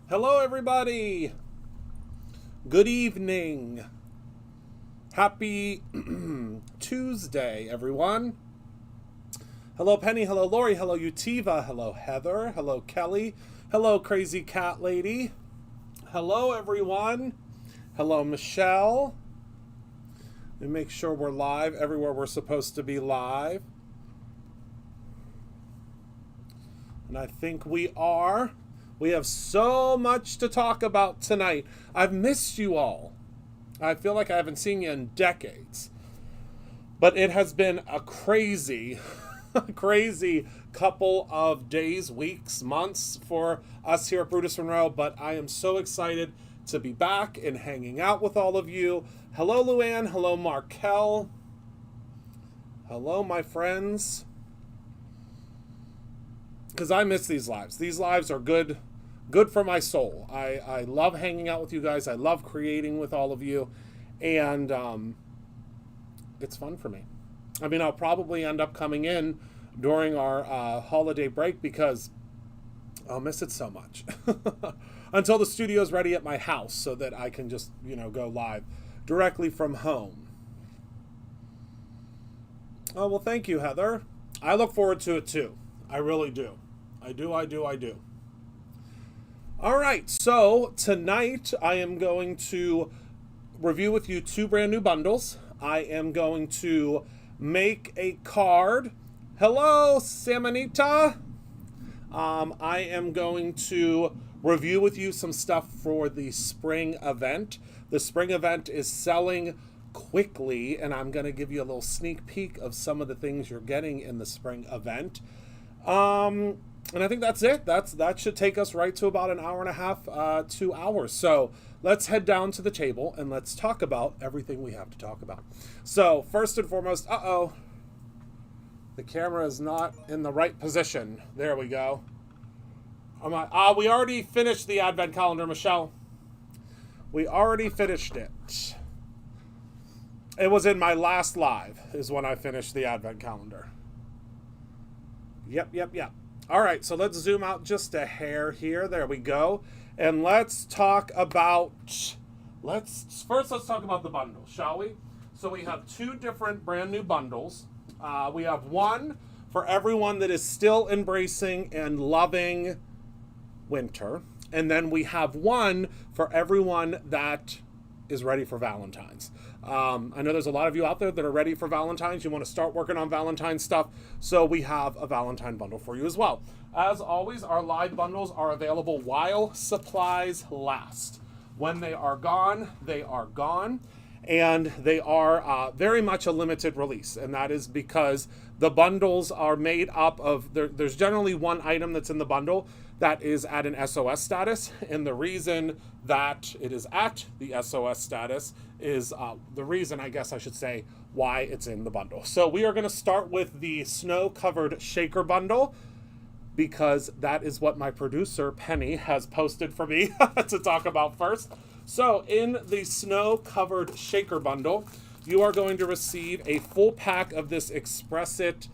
Hello, everybody. Good evening. Happy Tuesday, everyone. Hello, Penny. Hello, Lori. Hello, Utiva. Hello, Heather. Hello, Kelly. Hello, Crazy Cat Lady. Hello, everyone. Hello, Michelle. Let me make sure we're live everywhere we're supposed to be live. And I think we are. We have so much to talk about tonight. I've missed you all. I feel like I haven't seen you in decades. But it has been a crazy, crazy couple of days, weeks, months for us here at Brutus Monroe. But I am so excited to be back and hanging out with all of you. Hello, Luann. Hello, Markel. Hello, my friends. Because I miss these lives. These lives are good for my soul. I love hanging out with you guys. I love creating with all of you. And it's fun for me. I mean, I'll probably end up coming in during our holiday break because I'll miss it so much. Until the studio's ready at my house so that I can just, go live directly from home. Oh, well, thank you, Heather. I look forward to it too. I really do. I do. All right, so tonight I am going to review with you 2 brand new bundles. I am going to make a card. Hello, Samanita. I am going to review with you some stuff for the spring event. The spring event is selling quickly, and I'm going to give you a little sneak peek of some of the things you're getting in the spring event. And I think that's it. That should take us right to about an hour and a half, 2 hours. So let's head down to the table and let's talk about everything we have to talk about. So first and foremost, the camera is not in the right position. There we go. We already finished the advent calendar, Michelle. We already finished it. It was in my last live is when I finished the advent calendar. Yep. All right, so let's zoom out just a hair here. There we go. And let's talk about, let's talk about the bundle, shall we? So we have two different brand new bundles. We have one for everyone that is still embracing and loving winter. And then we have one for everyone that is ready for Valentine's. I know there's a lot of you out there that are ready for Valentine's. You want to start working on Valentine's stuff. So we have a Valentine bundle for you as well. As always, our live bundles are available while supplies last. When they are gone, they are gone. And they are very much a limited release. And that is because the bundles are made up of, there's generally one item that's in the bundle that is at an SOS status. And the reason that it is at the SOS status is the reason, I guess I should say, why it's in the bundle. So we are going to start with the snow-covered shaker bundle, because that is what my producer, Penny, has posted for me to talk about first. So in the snow-covered shaker bundle, you are going to receive a full pack of this Express-It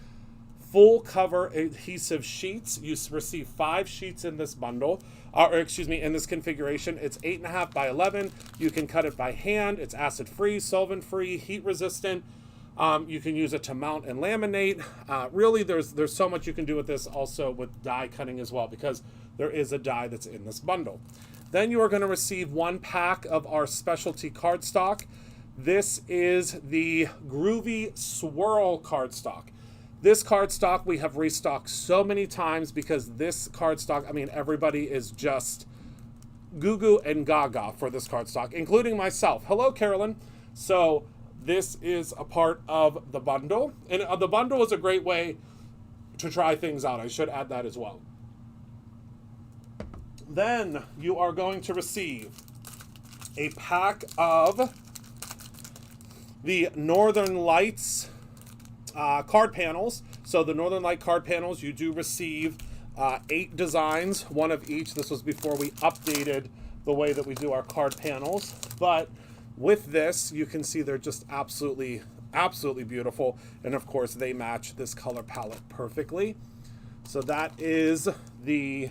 full cover adhesive sheets. You receive 5 sheets in this bundle, in this configuration. It's 8.5 by 11. You can cut it by hand. It's acid-free, solvent-free, heat-resistant. You can use it to mount and laminate. Really, there's so much you can do with this, also with die cutting as well, because there is a die that's in this bundle. Then you are going to receive 1 pack of our specialty cardstock. This is the Groovy Swirl cardstock. This cardstock we have restocked so many times because this cardstock, I mean, everybody is just goo and gaga for this cardstock, including myself. Hello, Carolyn. So this is a part of the bundle. And the bundle is a great way to try things out. I should add that as well. Then you are going to receive a pack of the Northern Lights card panels. So the Northern Light card panels, you do receive 8 designs, 1 of each. This was before we updated the way that we do our card panels. But with this, you can see they're just absolutely beautiful. And of course, they match this color palette perfectly. So that is the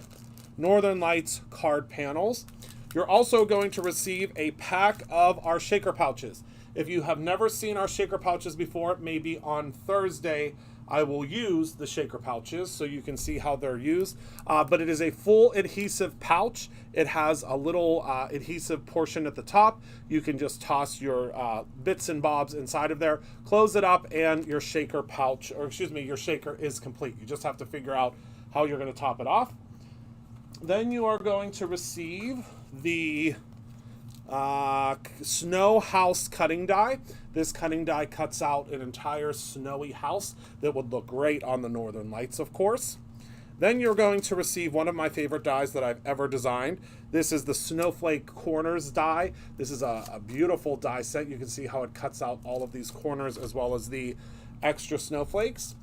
Northern Lights card panels. You're also going to receive a pack of our shaker pouches. If you have never seen our shaker pouches before, maybe on Thursday I will use the shaker pouches so you can see how they're used. But it is a full adhesive pouch. It has a little adhesive portion at the top. You can just toss your bits and bobs inside of there, close it up, and your shaker pouch, or excuse me, your shaker is complete. You just have to figure out how you're going to top it off. Then you are going to receive the snow house cutting die. This cutting die cuts out an entire snowy house that would look great on the Northern Lights, of course. Then you're going to receive one of my favorite dies that I've ever designed. This is the Snowflake Corners die. This is a beautiful die set. You can see how it cuts out all of these corners as well as the extra snowflakes.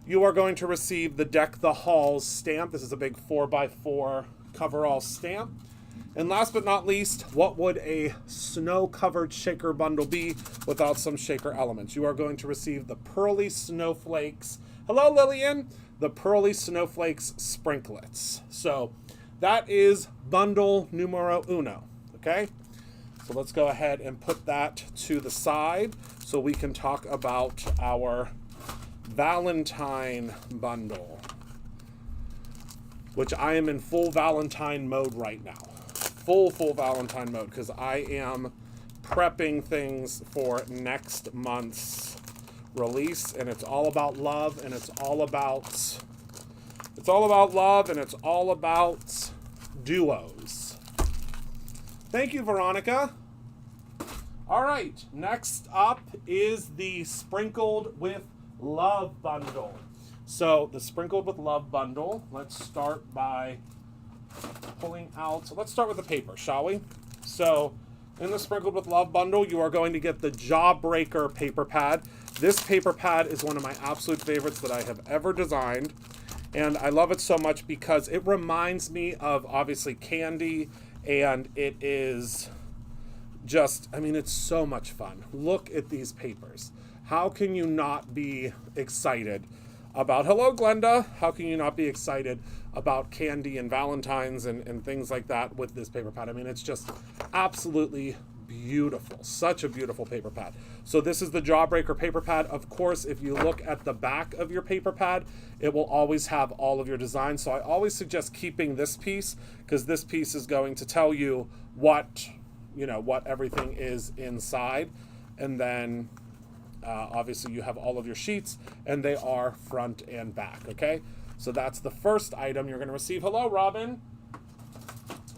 You are going to receive the Deck the Halls stamp. This is a big 4x4 coverall stamp. And last but not least, what would a snow-covered shaker bundle be without some shaker elements? You are going to receive the Pearly Snowflakes. Hello, Lillian. The Pearly Snowflakes Sprinklets. So that is bundle numero uno, okay? So let's go ahead and put that to the side so we can talk about our Valentine bundle, which I am in full Valentine mode right now. Full Valentine mode, because I am prepping things for next month's release, and it's all about love, and it's all about love, and it's all about duos. Thank you, Veronica. All right, next up is the Sprinkled with Love bundle. So the Sprinkled with Love bundle, let's start by pulling out, so let's start with the paper, shall we? So in the Sprinkled with Love bundle, you are going to get the Jawbreaker paper pad. This paper pad is one of my absolute favorites that I have ever designed. And I love it so much because it reminds me of, obviously, candy. And it is just, I mean, it's so much fun. Look at these papers. How can you not be excited about, hello, Glenda. How can you not be excited about candy and Valentine's and things like that with this paper pad? I mean, it's just absolutely beautiful. Such a beautiful paper pad. So this is the Jawbreaker paper pad. Of course, if you look at the back of your paper pad, it will always have all of your designs. So I always suggest keeping this piece, because this piece is going to tell you what, what everything is inside. And then obviously you have all of your sheets, and they are front and back, okay? So that's the first item you're going to receive. Hello, Robin.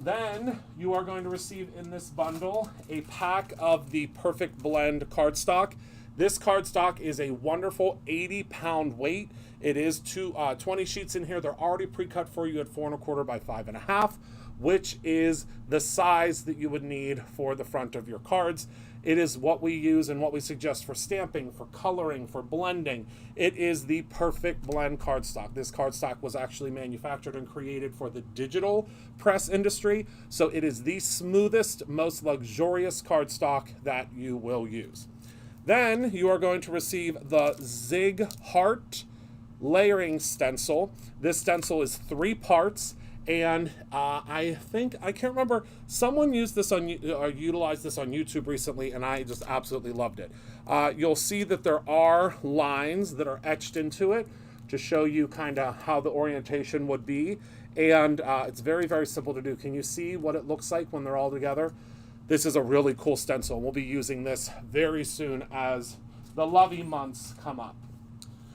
Then you are going to receive in this bundle a pack of the Perfect Blend cardstock. This cardstock is a wonderful 80-pound weight. It is 20 sheets in here. They're already pre-cut for you at 4 1/4 by 5 1/2, which is the size that you would need for the front of your cards. It is what we use and what we suggest for stamping, for coloring, for blending. It is the Perfect Blend cardstock. This cardstock was actually manufactured and created for the digital press industry, so it is the smoothest, most luxurious cardstock that you will use. Then you are going to receive the Zig Heart layering stencil. This stencil is 3 parts. And I can't remember, someone used this on, or utilized this on YouTube recently, and I just absolutely loved it. You'll see that there are lines that are etched into it to show you kind of how the orientation would be. And it's very, very simple to do. Can you see what it looks like when they're all together? This is a really cool stencil. We'll be using this very soon as the lovey months come up.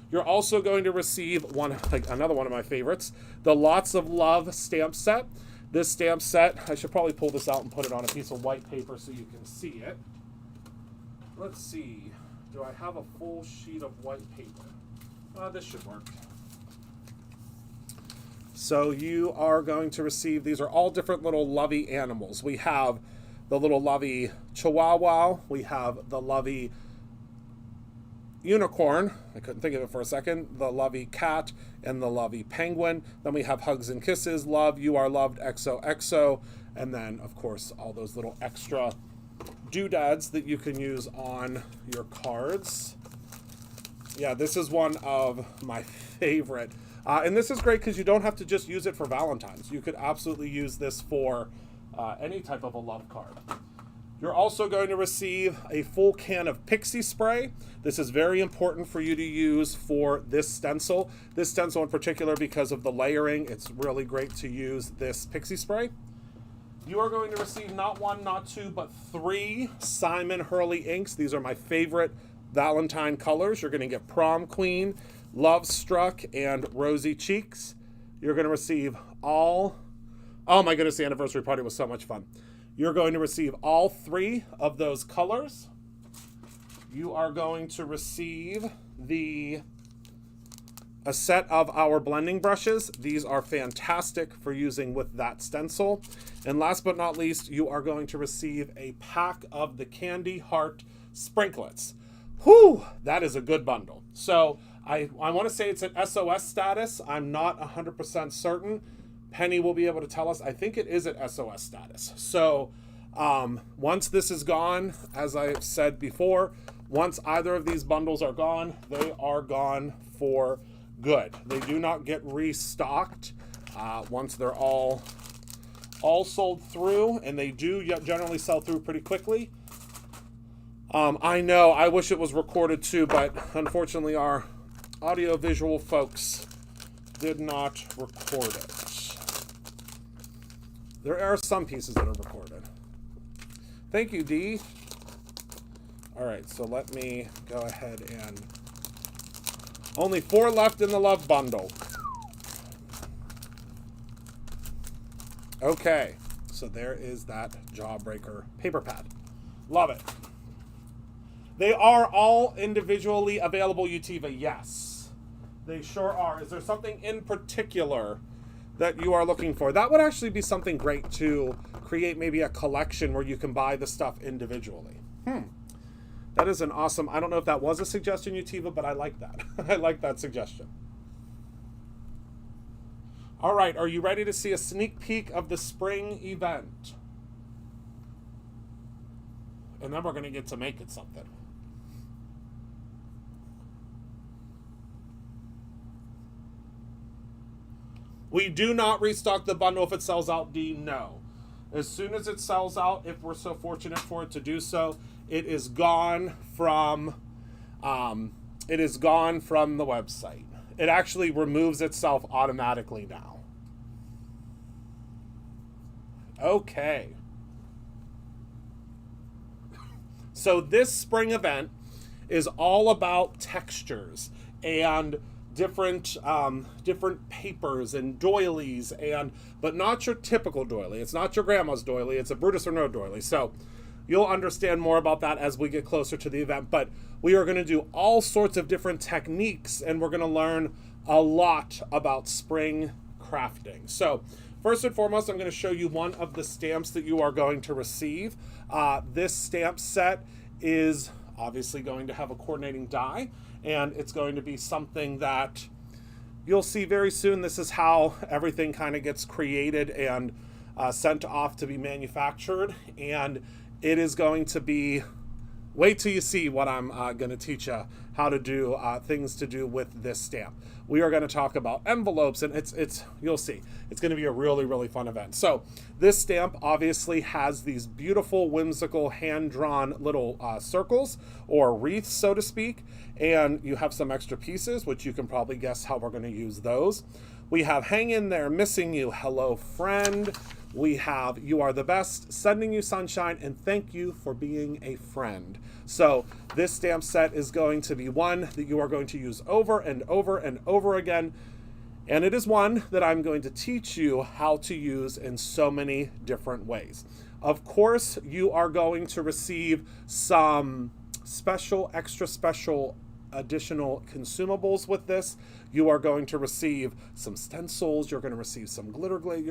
You're also going to receive another one of my favorites, the Lots of Love stamp set. This stamp set, I should probably pull this out and put it on a piece of white paper so you can see it. Let's see, do I have a full sheet of white paper? This should work. So you are going to receive, these are all different little lovey animals. We have the little lovey chihuahua, we have the lovey unicorn, I couldn't think of it for a second, the lovey cat, and the lovey penguin. Then we have Hugs and Kisses, Love, You Are Loved, XOXO, and then, of course, all those little extra doodads that you can use on your cards. Yeah, this is one of my favorite. And this is great because you don't have to just use it for Valentine's. You could absolutely use this for any type of a love card. You're also going to receive a full can of pixie spray. This is very important for you to use for this stencil. This stencil in particular, because of the layering, it's really great to use this pixie spray. You are going to receive not 1, not 2, but 3 Simon Hurley inks. These are my favorite Valentine colors. You're going to get Prom Queen, Love Struck, and Rosy Cheeks. You're going to receive all... Oh my goodness, the anniversary party was so much fun. You're going to receive all 3 of those colors. You are going to receive a set of our blending brushes. These are fantastic for using with that stencil. And last but not least, you are going to receive a pack of the Candy Heart Sprinklets. Whew, that is a good bundle. So I want to say it's an SOS status. I'm not 100% certain. Penny will be able to tell us. I think it is at SOS status. So once this is gone, as I said before, once either of these bundles are gone, they are gone for good. They do not get restocked once they're all sold through, and they do generally sell through pretty quickly. I know, I wish it was recorded too, but unfortunately our audio-visual folks did not record it. There are some pieces that are recorded. Thank you, Dee. All right, so let me go ahead and... Only 4 left in the love bundle. Okay, so there is that Jawbreaker paper pad. Love it. They are all individually available, Utiva. Yes, they sure are. Is there something in particular that you are looking for? That would actually be something great to create maybe a collection where you can buy the stuff individually. That is an awesome, I don't know if that was a suggestion, Utiva, but I like that. I like that suggestion. All right, are you ready to see a sneak peek of the spring event? And then we're going to get to make it something. We do not restock the bundle if it sells out, D. No. As soon as it sells out, if we're so fortunate for it to do so, it is gone from the website. It actually removes itself automatically now. Okay. So this spring event is all about textures and different papers and doilies, but not your typical doily. It's not your grandma's doily. It's a Brutus Monroe doily. So you'll understand more about that as we get closer to the event. But we are going to do all sorts of different techniques, and we're going to learn a lot about spring crafting. So first and foremost, I'm going to show you one of the stamps that you are going to receive. This stamp set is obviously going to have a coordinating die, and it's going to be something that you'll see very soon. This is how everything kind of gets created and sent off to be manufactured, and it is going to be, wait till you see what I'm going to teach you how to do, things to do with this stamp. We are going to talk about envelopes, and it's you'll see. It's going to be a really, really fun event. So this stamp obviously has these beautiful, whimsical, hand-drawn little circles or wreaths, so to speak, and you have some extra pieces, which you can probably guess how we're going to use those. We have hang in there, missing you, hello friend. We have you are the best, sending you sunshine, and thank you for being a friend. So this stamp set is going to be one that you are going to use over and over and over again. And it is one that I'm going to teach you how to use in so many different ways. Of course, you are going to receive some special, extra special additional consumables with this. You are going to receive some stencils. You're going to receive some glitter glade.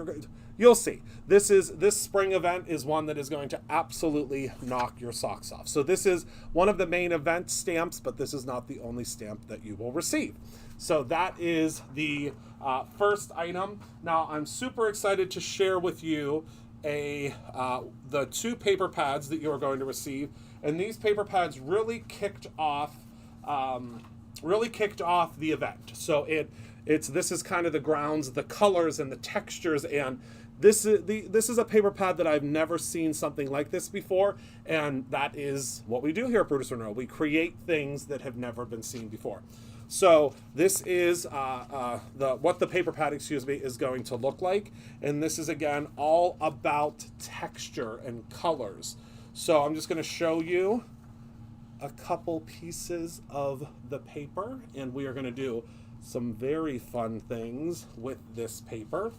You'll see. This spring event is one that is going to absolutely knock your socks off. So this is one of the main event stamps, but this is not the only stamp that you will receive. So that is the first item. Now I'm super excited to share with you the 2 paper pads that you are going to receive, and these paper pads really kicked off the event. So this is kind of the grounds, the colors and the textures, and this is a paper pad that I've never seen something like this before, and that is what we do here at Brutus Monroe. We create things that have never been seen before. So this is what the paper pad, is going to look like, and this is again all about texture and colors. So I'm just going to show you a couple pieces of the paper, and we are going to do some very fun things with this paper,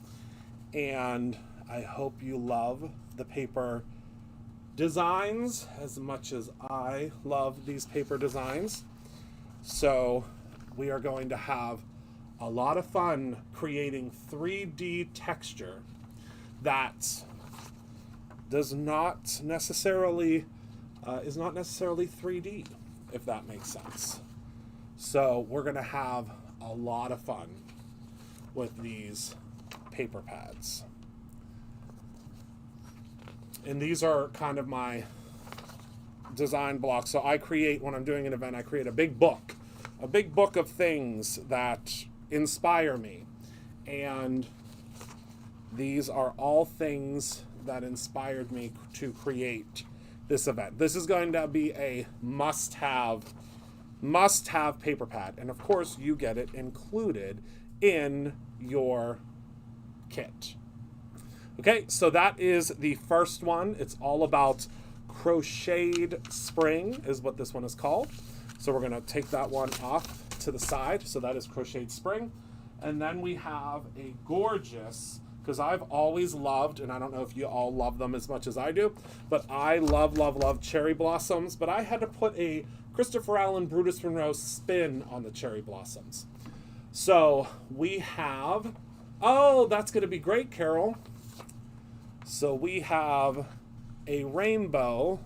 and I hope you love the paper designs as much as I love these paper designs. So we are going to have a lot of fun creating 3D texture that does not necessarily is not necessarily 3D, if that makes sense. So we're going to have a lot of fun with these paper pads. And these are kind of my design blocks. So I create, when I'm doing an event, I create a big book of things that inspire me. And these are all things that inspired me to create this event. This is going to be a must-have paper pad. And of course, you get it included in your kit. Okay, so that is the first one. It's all about crocheted spring is what this one is called. So we're going to take that one off to the side. So that is crocheted spring. And then we have a gorgeous, because I've always loved, and I don't know if you all love them as much as I do, but I love cherry blossoms. But I had to put a Christopher Allen Brutus Monroe spin on the cherry blossoms. So we have, oh, that's going to be great, Carol. So we have a rainbow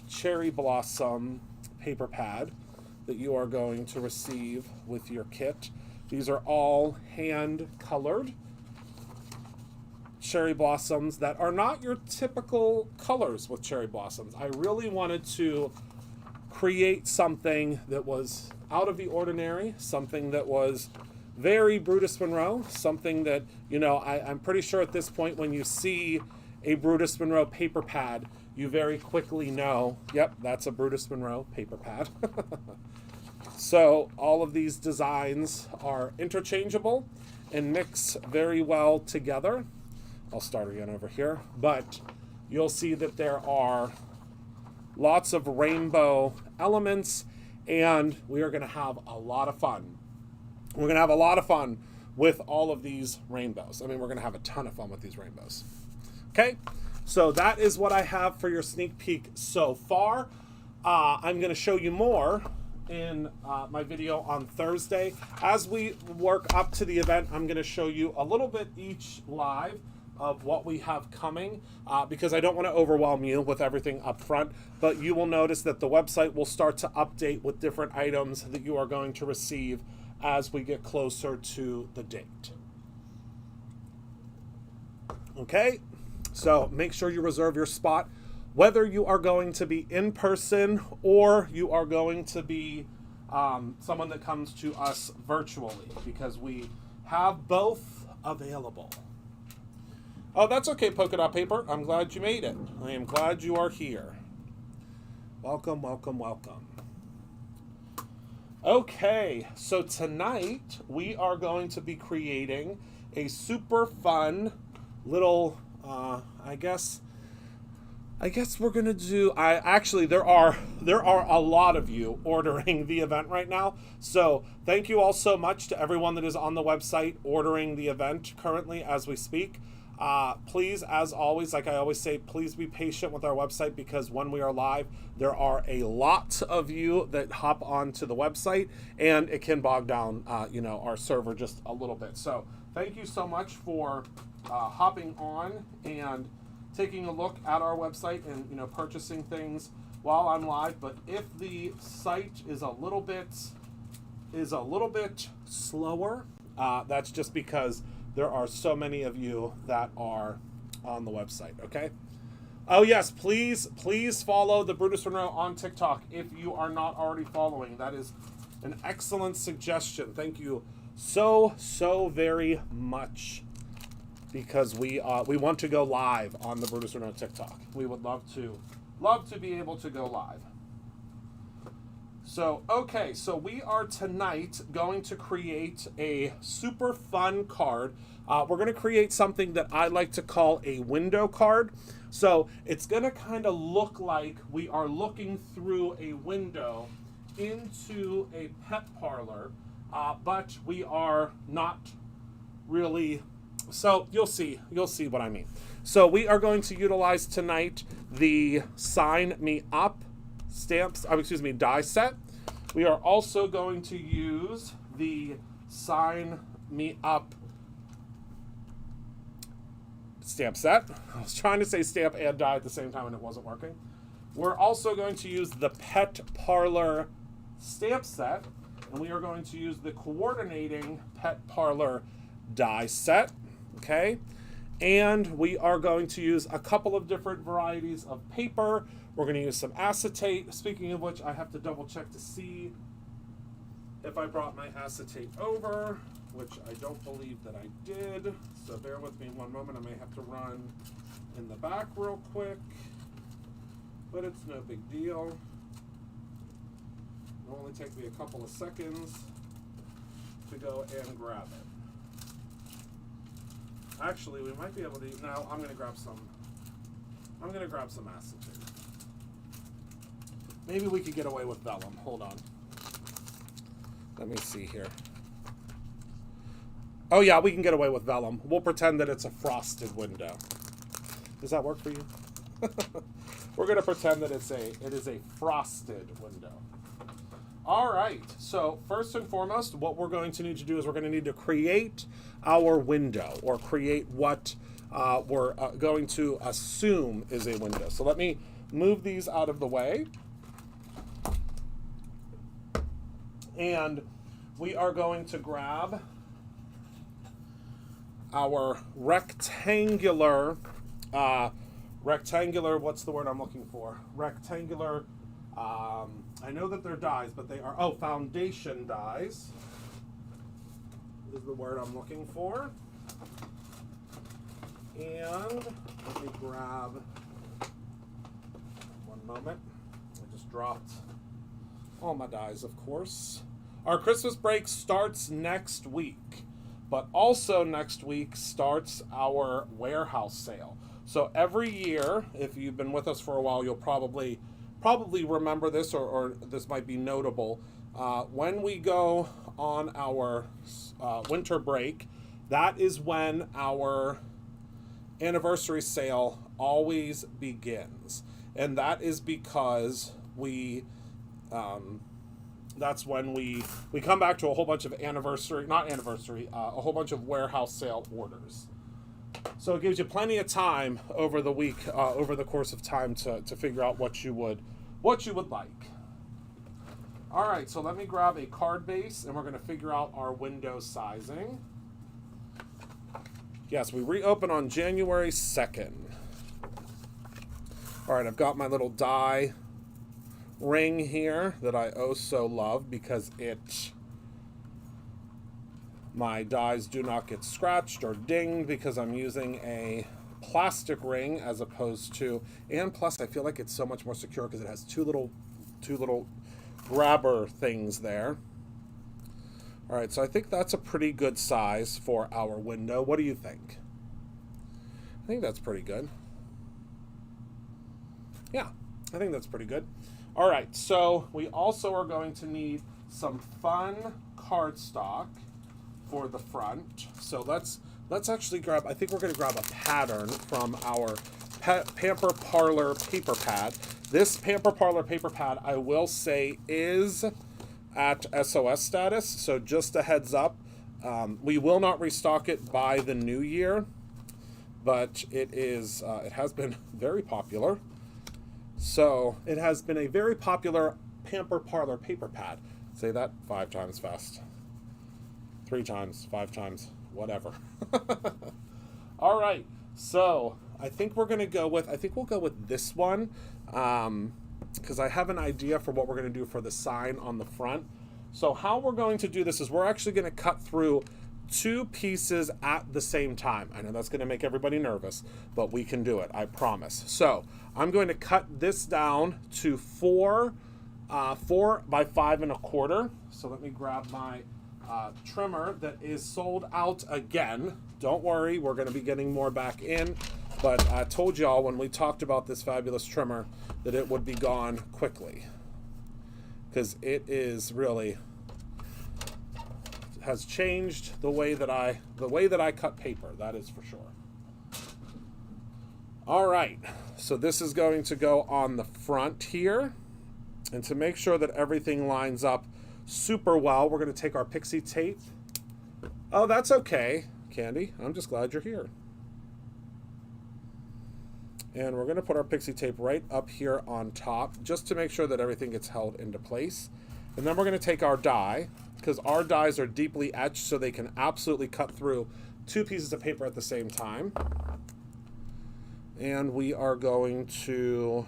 cherry blossom paper pad that you are going to receive with your kit. These are all hand colored cherry blossoms that are not your typical colors with cherry blossoms. I really wanted to create something that was out of the ordinary, something that was very Brutus Monroe, something that, you know, I'm pretty sure at this point when you see a Brutus Monroe paper pad, you very quickly know, yep, that's a Brutus Monroe paper pad. So all of these designs are interchangeable and mix very well together. I'll start again over here, but you'll see that there are lots of rainbow elements, and we are going to have a lot of fun. We're going to have a lot of fun with all of these rainbows. I mean, we're going to have a ton of fun with these rainbows. Okay, so that is what I have for your sneak peek so far. I'm going to show you more in my video on Thursday. As we work up to the event, I'm going to show you a little bit each live of what we have coming, because I don't want to overwhelm you with everything up front, but you will notice that the website will start to update with different items that you are going to receive as we get closer to the date. Okay, so make sure you reserve your spot, whether you are going to be in person or you are going to be someone that comes to us virtually, because we have both available. Oh, that's okay, polka dot paper. I'm glad you made it. I am glad you are here. Welcome, welcome, welcome. Okay, so tonight we are going to be creating a super fun little, I guess we're gonna do. There are a lot of you ordering the event right now. So thank you all so much to everyone that is on the website ordering the event currently as we speak. Please, as always, like I always say, please be patient with our website, because when we are live, there are a lot of you that hop onto the website, and it can bog down, our server just a little bit. So thank you so much for hopping on and taking a look at our website and purchasing things while I'm live. But if the site is a little bit slower, that's just because there are so many of you that are on the website, okay? Oh yes, please follow the Brutus Monroe on TikTok if you are not already following. That is an excellent suggestion. Thank you so very much, because we want to go live on the Brutus Monroe TikTok. We would love to be able to go live. So, okay, so we are tonight going to create a super fun card. We're going to create something that I like to call a window card. So it's going to kind of look like we are looking through a window into a pet parlor, but we are not really. So you'll see what I mean. So we are going to utilize tonight the Sign Me Up die set. We are also going to use the Sign Me Up stamp set. I was trying to say stamp and die at the same time and it wasn't working. We're also going to use the Pet Parlor stamp set, and we are going to use the coordinating Pet Parlor die set, okay? And we are going to use a couple of different varieties of paper. We're going to use some acetate. Speaking of which, I have to double check to see if I brought my acetate over, which I don't believe that I did. So bear with me one moment. I may have to run in the back real quick, but it's no big deal. It'll only take me a couple of seconds to go and grab it. Actually, we might be able to. No, I'm going to grab some acetate. Maybe we could get away with vellum. Hold on. Let me see here. Oh yeah, we can get away with vellum. We'll pretend that it's a frosted window. Does that work for you? We're going to pretend that it is a frosted window. All right, so first and foremost, what we're going to need to do is we're going to need to create our window, or create what we're going to assume is a window. So let me move these out of the way. And we are going to grab our rectangular, what's the word I'm looking for? Rectangular, I know that they're dies, but they are, foundation dies is the word I'm looking for. And let me grab, one moment, I just dropped all my dies, of course. Our Christmas break starts next week, but also next week starts our warehouse sale. So every year, if you've been with us for a while, you'll probably remember this, or this might be notable. When we go on our winter break, that is when our anniversary sale always begins. And that is because that's when we come back to a whole bunch of a whole bunch of warehouse sale orders. So it gives you plenty of time over the week, over the course of time to figure out what you would like. All right, so let me grab a card base and we're going to figure out our window sizing. Yes, we reopen on January 2nd. All right, I've got my little die ring here that I oh so love because my dies do not get scratched or dinged because I'm using a plastic ring as opposed to, and plus I feel like it's so much more secure because it has two little grabber things there. All right, so I think that's a pretty good size for our window. What do you think? I think that's pretty good. Yeah, I think that's pretty good. All right, so we also are going to need some fun cardstock for the front. So let's actually grab, I think we're going to grab a pattern from our Pamper Parlor paper pad. This Pamper Parlor paper pad, I will say, is at SOS status, so just a heads up. We will not restock it by the new year, but it has been very popular. So it has been a very popular Pamper Parlor paper pad. Say that 5 times fast. 3 times, 5 times, whatever. All right, so I think we'll go with this one, because I have an idea for what we're going to do for the sign on the front. So how we're going to do this is we're actually going to cut through 2 pieces at the same time. I know that's going to make everybody nervous, but we can do it, I promise. So I'm going to cut this down to 4 by 5 1/4. So let me grab my trimmer that is sold out again. Don't worry, we're going to be getting more back in, but I told y'all when we talked about this fabulous trimmer that it would be gone quickly, because it is really has changed the way that I cut paper, that is for sure. All right, so this is going to go on the front here, and to make sure that everything lines up super well, we're going to take our pixie tape. Oh, that's okay, Candy. I'm just glad you're here. And we're going to put our pixie tape right up here on top just to make sure that everything gets held into place. And then we're going to take our die, because our dies are deeply etched so they can absolutely cut through 2 pieces of paper at the same time. And we are going to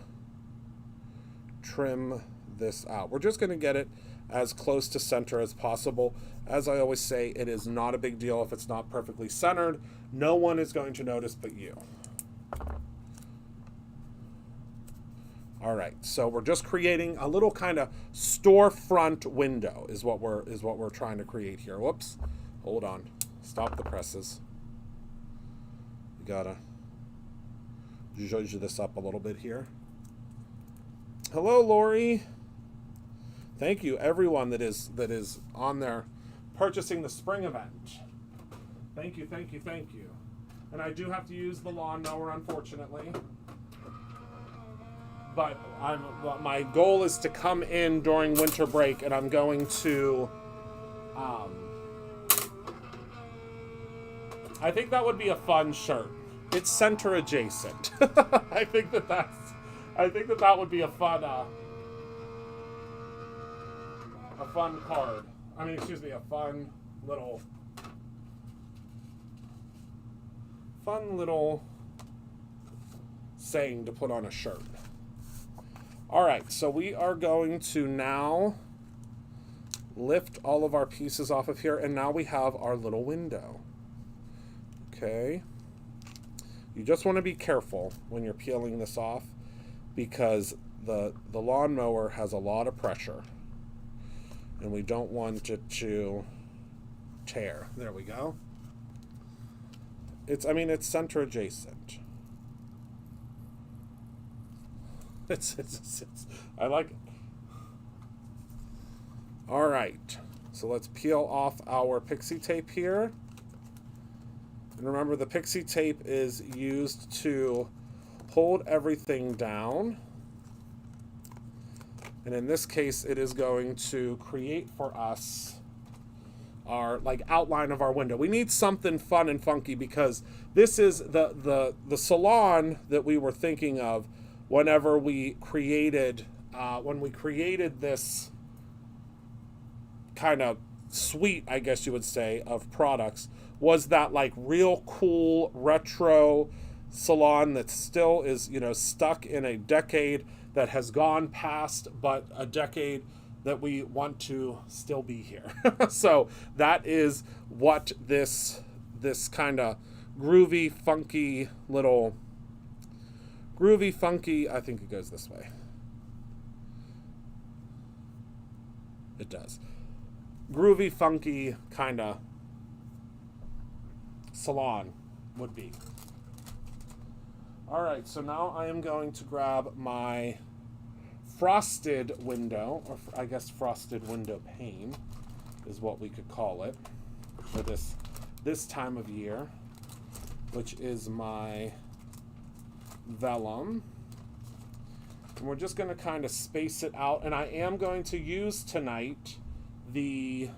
trim this out. We're just going to get it as close to center as possible. As I always say, it is not a big deal if it's not perfectly centered. No one is going to notice but you. All right, so we're just creating a little kind of storefront window is what we're trying to create here. Whoops, hold on, stop the presses. You gotta zhuzh this up a little bit here. Hello, Lori. Thank you, everyone that is on there purchasing the spring event. Thank you, thank you, thank you. And I do have to use the lawnmower, unfortunately. But my goal is to come in during winter break, and I'm going to, I think that would be a fun shirt. it's center adjacent. I think that would be a fun card. I mean, excuse me, a fun little saying to put on a shirt. All right, so we are going to now lift all of our pieces off of here, and now we have our little window. Okay. You just want to be careful when you're peeling this off, because the lawnmower has a lot of pressure, and we don't want it to tear. There we go. It's center adjacent. It's I like it. All right, so let's peel off our pixie tape here. And remember, the pixie tape is used to hold everything down. And in this case, it is going to create for us our outline of our window. We need something fun and funky, because this is the salon that we were thinking of whenever we created this kind of suite, I guess you would say, of products, was that real cool retro salon that still is, stuck in a decade that has gone past, but a decade that we want to still be here. So that is what this kind of groovy, funky, I think it goes this way. It does. Groovy, funky kind of salon would be. All right, so now I am going to grab my frosted window, or I guess frosted window pane is what we could call it for this time of year, which is my vellum. And we're just going to kind of space it out, and I am going to use tonight the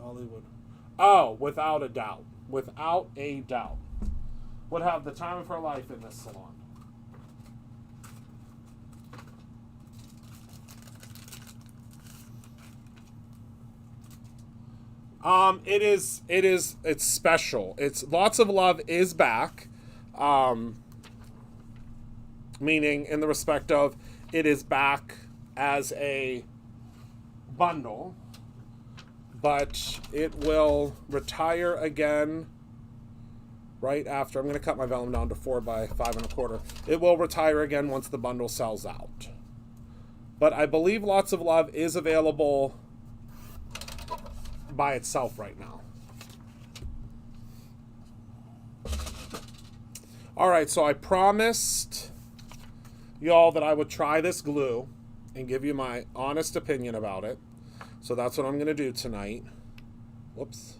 Hollywood. Oh, without a doubt. Would have the time of her life in this salon. It's special. It's Lots of Love is back. Meaning in the respect of it is back as a bundle, but it will retire again right after. I'm going to cut my vellum down to 4 by 5 1/4. It will retire again once the bundle sells out. But I believe Lots of Love is available by itself right now. All right, so I promised y'all that I would try this glue and give you my honest opinion about it. So that's what I'm going to do tonight. Whoops.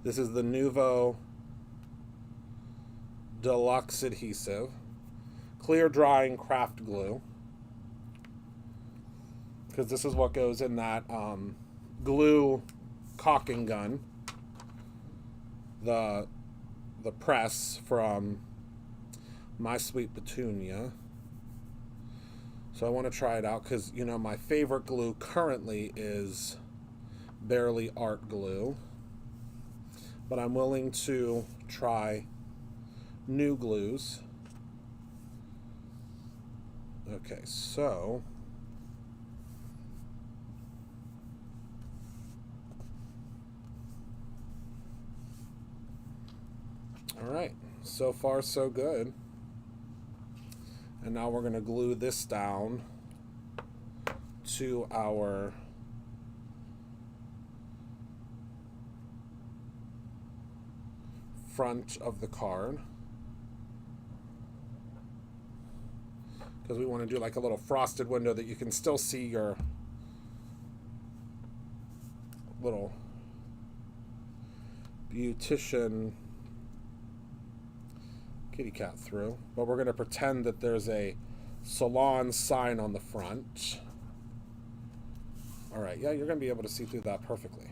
This is the Nuvo Deluxe Adhesive. Clear drying craft glue. Because this is what goes in that glue caulking gun. The press from My Sweet Petunia. So I want to try it out because, my favorite glue currently is Barely Art glue. But I'm willing to try new glues. Okay, so all right, so far so good. And now we're going to glue this down to our front of the card, because we want to do like a little frosted window that you can still see your little beautician kitty cat through. But we're going to pretend that there's a salon sign on the front. All right, yeah, you're going to be able to see through that perfectly.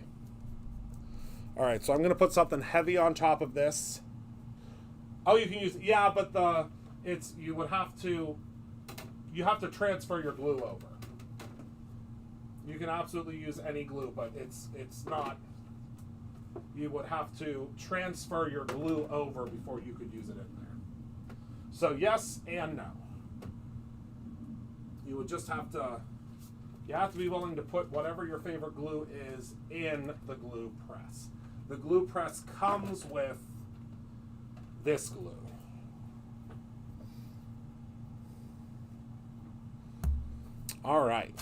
All right, so I'm going to put something heavy on top of this. Oh, you can use, yeah, but you have to transfer your glue over. You can absolutely use any glue, but it's not, you would have to transfer your glue over before you could use it in there. So yes and no. You would just have to, you have to be willing to put whatever your favorite glue is in the glue press. The glue press comes with this glue. All right.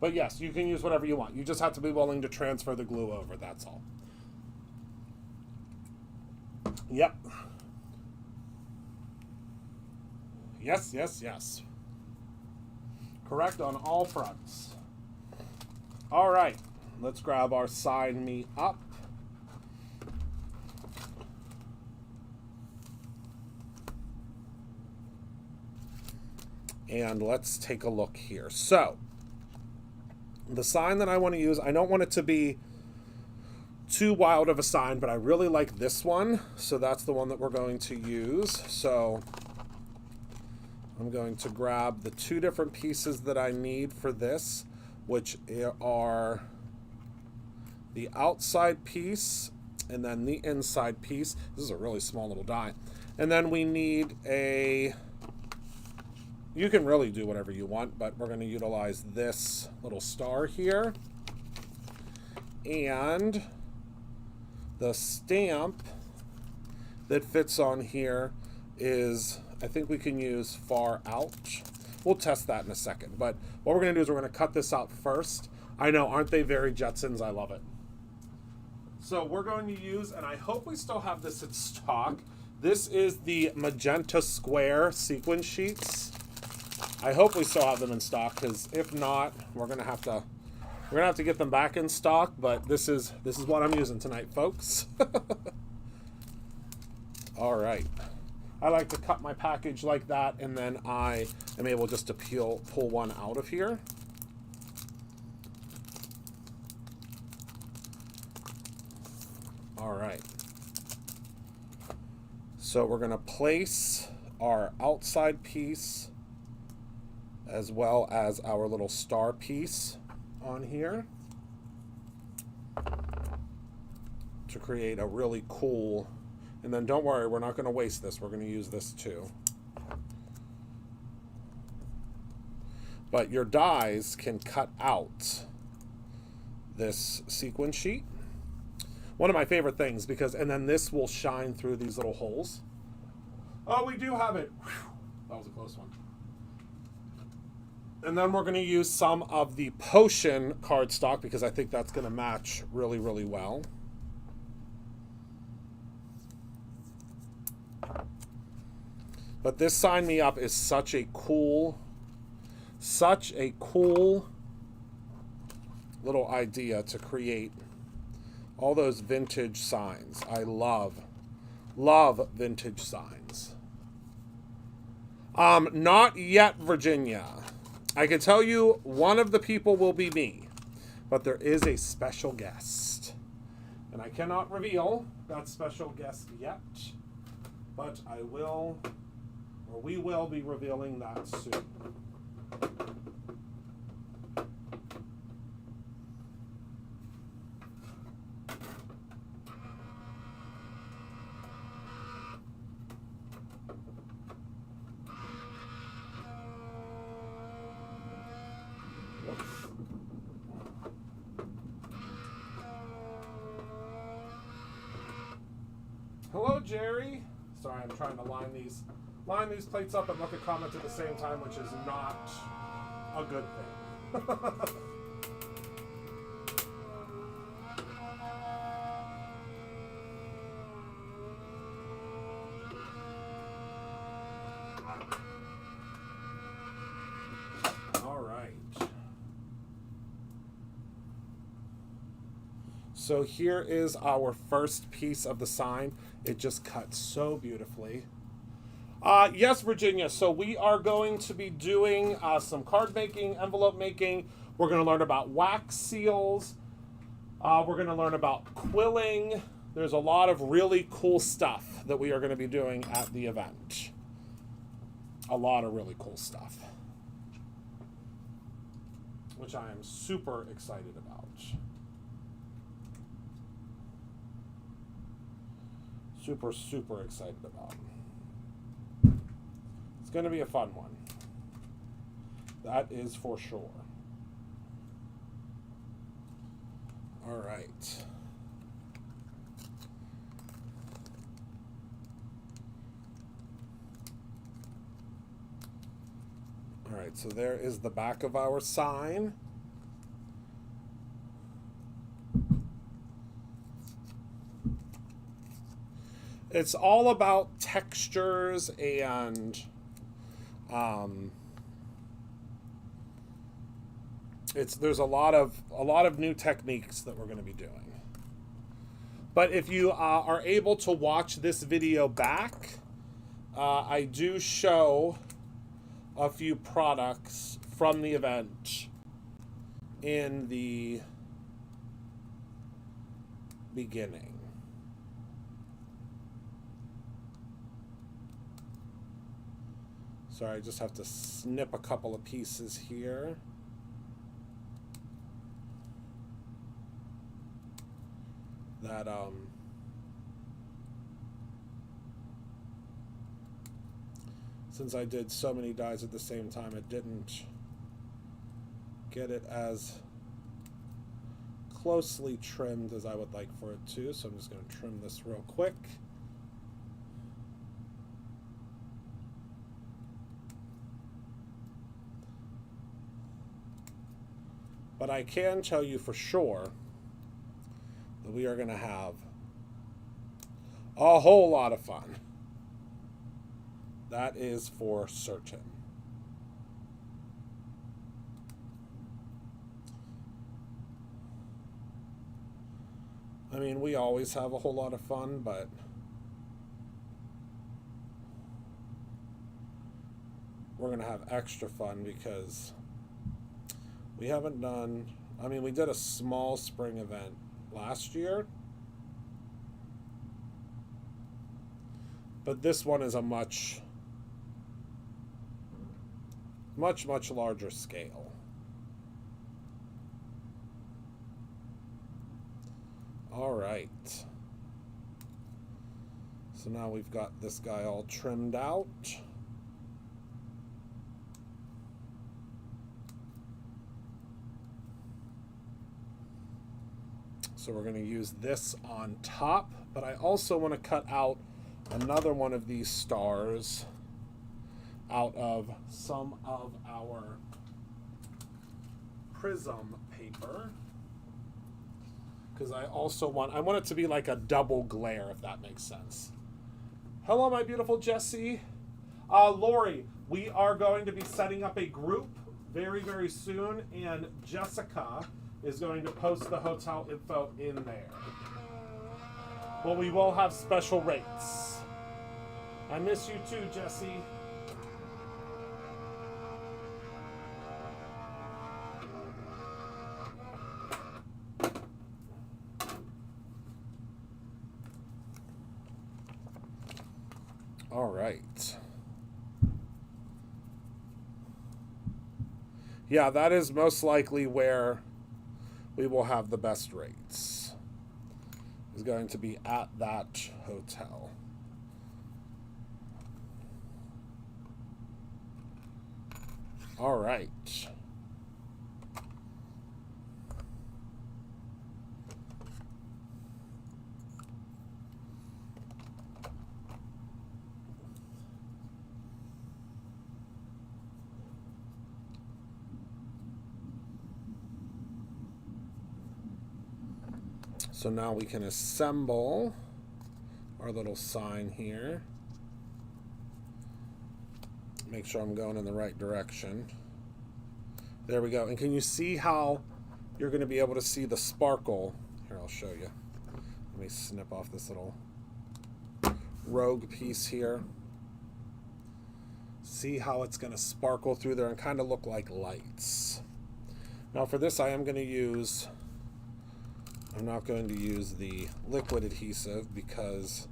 But yes, you can use whatever you want. You just have to be willing to transfer the glue over, that's all. Yep. Yes, yes, yes. Correct on all fronts. All right, let's grab our sign me up. And let's take a look here. So, the sign that I want to use, I don't want it to be too wild of a sign, but I really like this one. So that's the one that we're going to use. So I'm going to grab the two different pieces that I need for this, which are the outside piece and then the inside piece. This is a really small little die. And then we need a, you can really do whatever you want, but we're going to utilize this little star here. And the stamp that fits on here is, I think we can use far out. We'll test that in a second. But what we're going to do is we're going to cut this out first. I know, aren't they very Jetsons? I love it. So we're going to use, and I hope we still have this in stock, this is the magenta square sequin sheets. I hope we still have them in stock, because if not, we're gonna have to get them back in stock. But this is what I'm using tonight, folks. All right, I like to cut my package like that, and then I am able just to pull one out of here. All right. So we're gonna place our outside piece as well as our little star piece on here to create a really cool, and then don't worry, we're not going to waste this. We're going to use this too. But your dies can cut out this sequin sheet. One of my favorite things, because, and then this will shine through these little holes. Oh, we do have it. Whew, that was a close one. And then we're going to use some of the potion cardstock because I think that's going to match really, really well. But this Sign Me Up is such a cool little idea to create all those vintage signs. I love vintage signs. Not yet, Virginia. I can tell you one of the people will be me, but there is a special guest. And I cannot reveal that special guest yet, but I will, or we will be revealing that soon. Hello, Jerry. Sorry, I'm trying to line these plates up and look at comments at the same time, which is not a good thing. All right. So here is our first piece of the sign. It just cuts so beautifully. Yes, Virginia. So we are going to be doing some card making, envelope making. We're going to learn about wax seals. We're going to learn about quilling. There's a lot of really cool stuff that we are going to be doing at the event. A lot of really cool stuff, which I am super excited about. Super, super excited about. It's going to be a fun one. That is for sure. All right. All right, so there is the back of our sign. It's all about textures and there's a lot of new techniques that we're going to be doing. But if you are able to watch this video back, I do show a few products from the event in the beginning. Sorry, I just have to snip a couple of pieces here. That since I did so many dies at the same time, it didn't get it as closely trimmed as I would like for it to. So I'm just going to trim this real quick. But I can tell you for sure that we are going to have a whole lot of fun. That is for certain. I mean, we always have a whole lot of fun, but we're going to have extra fun because we haven't done, I mean, we did a small spring event last year, but this one is a much larger scale. All right. So now we've got this guy all trimmed out. So we're going to use this on top, but I also want to cut out another one of these stars out of some of our prism paper, because I want it to be like a double glare, if that makes sense. Hello, my beautiful Jessie. Lori, we are going to be setting up a group very, very soon, and Jessica is going to post the hotel info in there. Well, we will have special rates. I miss you too, Jessie. All right. Yeah, that is most likely where we will have the best rates. Is going to be at that hotel. All right. So now we can assemble our little sign here. Make sure I'm going in the right direction. There we go. And can you see how you're going to be able to see the sparkle? Here, I'll show you. Let me snip off this little rogue piece here. See how it's going to sparkle through there and kind of look like lights. Now for this, I am going to use, I'm not going to use the liquid adhesive because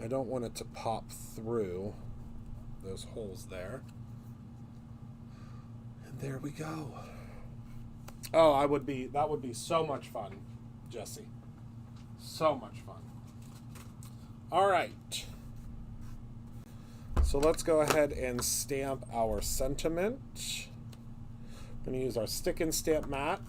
I don't want it to pop through those holes there. And there we go. Oh, that would be so much fun, Jesse. So much fun. All right. So let's go ahead and stamp our sentiment. I'm going to use our stick and stamp mat.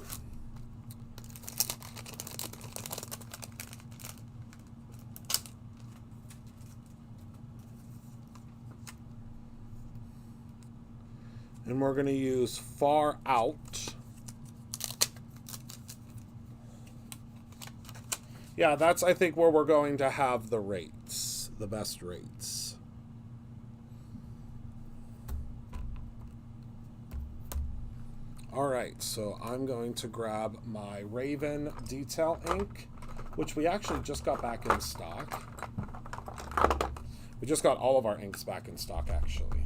And we're going to use far out. Yeah, that's, I think, where we're going to have the rates, the best rates. All right, so I'm going to grab my Raven detail ink, which we actually just got back in stock. We just got all of our inks back in stock, actually.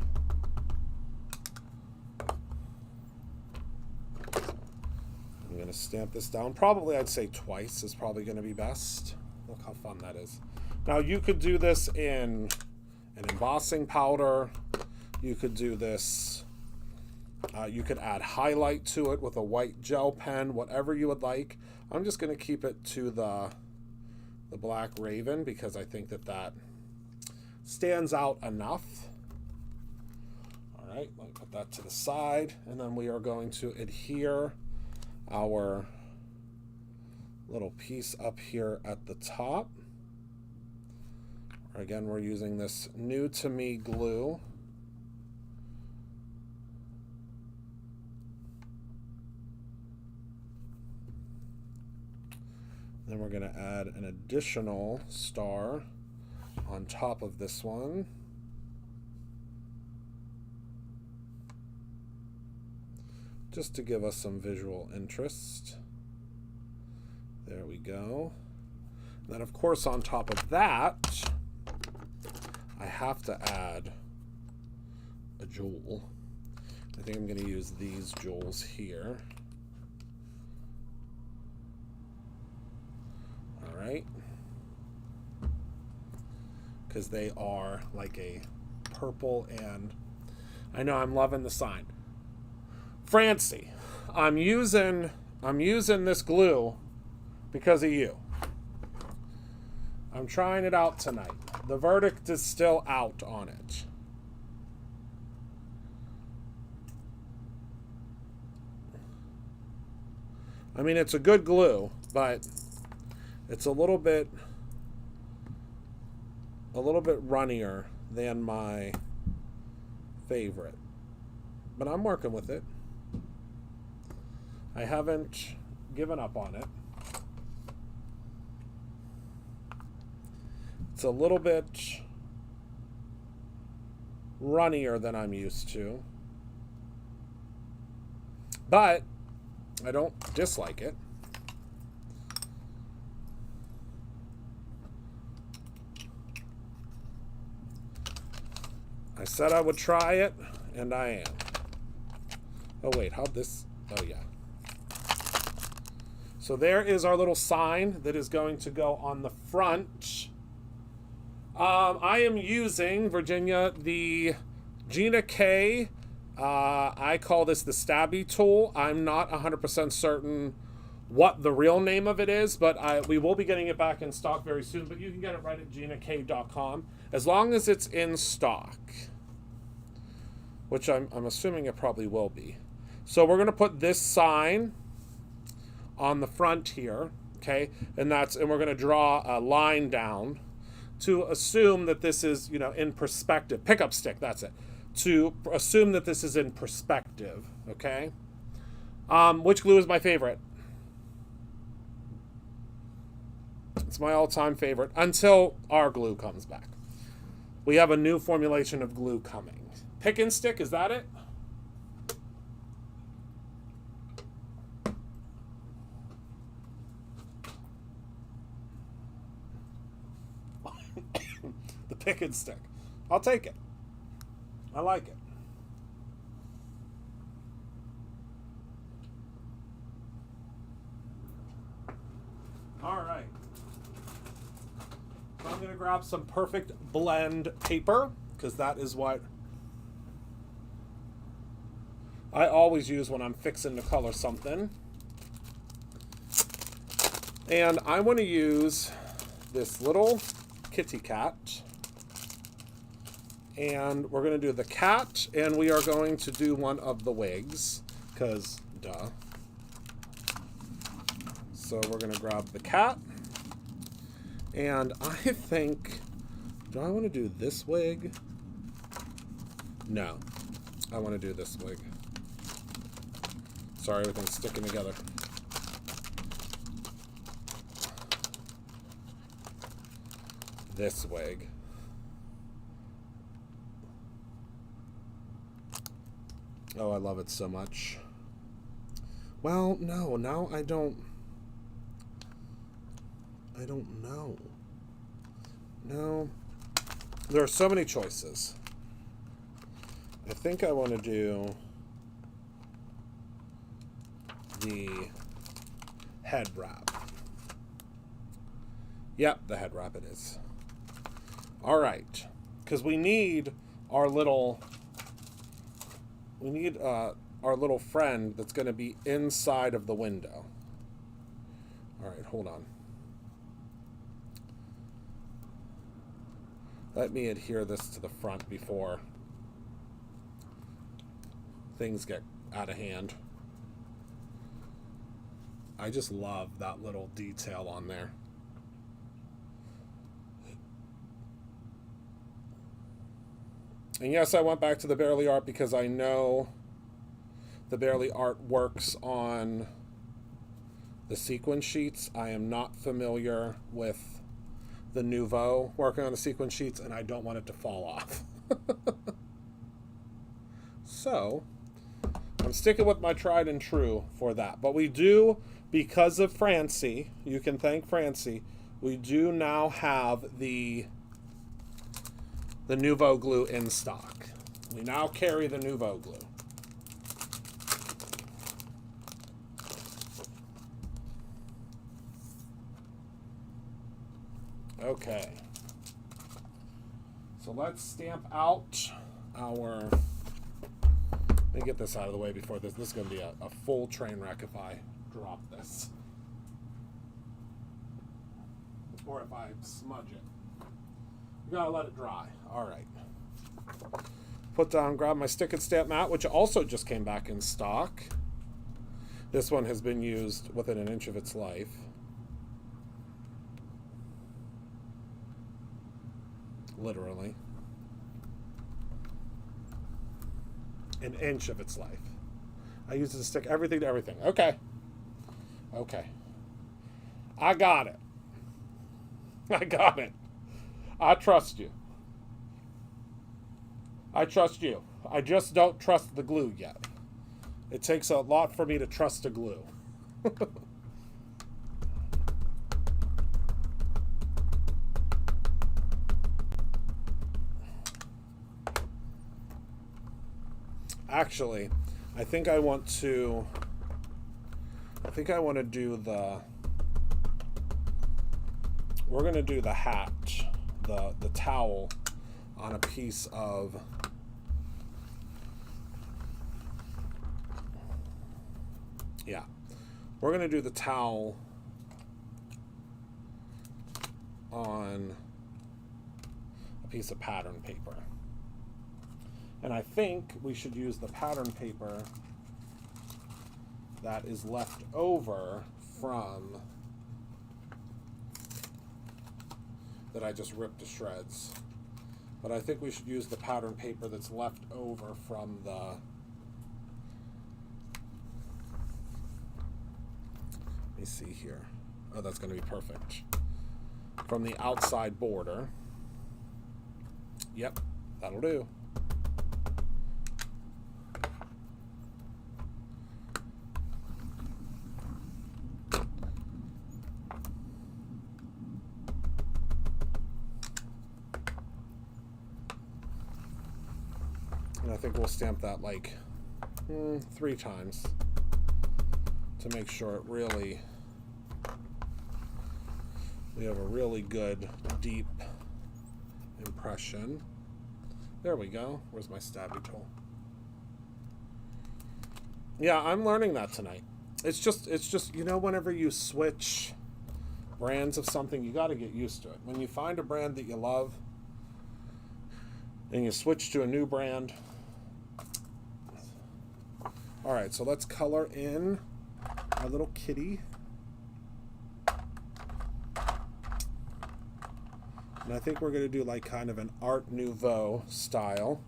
I'm going to stamp this down. Probably, I'd say twice is probably going to be best. Look how fun that is. Now, you could do this in an embossing powder. You could do this... you could add highlight to it with a white gel pen, whatever you would like. I'm just going to keep it to the black Raven because I think that stands out enough. All right, let me put that to the side, and then we are going to adhere our little piece up here at the top. Again, we're using this new to me glue. Then we're going to add an additional star on top of this one. Just to give us some visual interest. There we go. And then, of course, on top of that, I have to add a jewel. I think I'm going to use these jewels here. All right. Because they are like a purple, and I know I'm loving the sign. Francie, I'm using this glue because of you. I'm trying it out tonight. The verdict is still out on it. I mean, it's a good glue, but it's a little bit runnier than my favorite. But I'm working with it. I haven't given up on it. It's a little bit runnier than I'm used to. But I don't dislike it. I said I would try it, and I am. Oh wait, how'd this... Oh yeah. So there is our little sign that is going to go on the front. I am using, Virginia, the Gina K. I call this the Stabby Tool. I'm not 100% certain what the real name of it is, but we will be getting it back in stock very soon. But you can get it right at GinaK.com as long as it's in stock, which I'm assuming it probably will be. So we're going to put this sign on the front here, okay? And we're going to draw a line down to assume that this is, in perspective. Pickup stick, that's it. To assume that this is in perspective, okay? Which glue is my favorite? It's my all-time favorite until our glue comes back. We have a new formulation of glue coming. Pick and stick, is that it? The pick and stick. I'll take it. I like it. All right. So I'm going to grab some perfect blend paper because that is what I always use when I'm fixing to color something. And I want to use this little kitty cat. And we're going to do the cat, and we are going to do one of the wigs, because duh. So we're going to grab the cat. And I think, do I want to do this wig? No. I want to do this wig. Sorry, everything's sticking together. This wig. Oh, I love it so much. Well, no, now I don't know. No. There are so many choices. I think I want to do the head wrap. Yep, the head wrap it is. All right. Because we need our little friend that's going to be inside of the window. All right, hold on. Let me adhere this to the front before things get out of hand. I just love that little detail on there. And yes, I went back to the Barely art because I know the Barely art works on the sequin sheets. I am not familiar with the Nouveau working on the sequin sheets, and I don't want it to fall off. So, I'm sticking with my tried and true for that. But we do, because of Francie, you can thank Francie, we do now have the Nouveau glue in stock. We now carry the Nouveau glue. Okay. So let's stamp out our... Let me get this out of the way before this. This is going to be a full train wreck if I drop this. Or if I smudge it. You gotta let it dry. All right. Put down, grab my stick and stamp mat, which also just came back in stock. This one has been used within an inch of its life. Literally. An inch of its life. I use it to stick everything to everything. Okay. Okay. I got it. I got it. I trust you. I trust you. I just don't trust the glue yet. It takes a lot for me to trust a glue. Actually, I think I want to do the... We're going to do the hat, the towel on a piece of... Yeah. We're going to do the towel on a piece of pattern paper. And I think we should use the pattern paper that is left over from... that I just ripped to shreds. But I think we should use the pattern paper that's left over from the... Let me see here. Oh, that's going to be perfect. From the outside border. Yep, that'll do. And I think we'll stamp that like 3 times to make sure it really, we have a really good deep impression. There we go. Where's my Stabby Tool? Yeah, I'm learning that tonight. It's just, you know, whenever you switch brands of something, you got to get used to it. When you find a brand that you love and you switch to a new brand. All right, so let's color in our little kitty. And I think we're going to do like kind of an Art Nouveau style,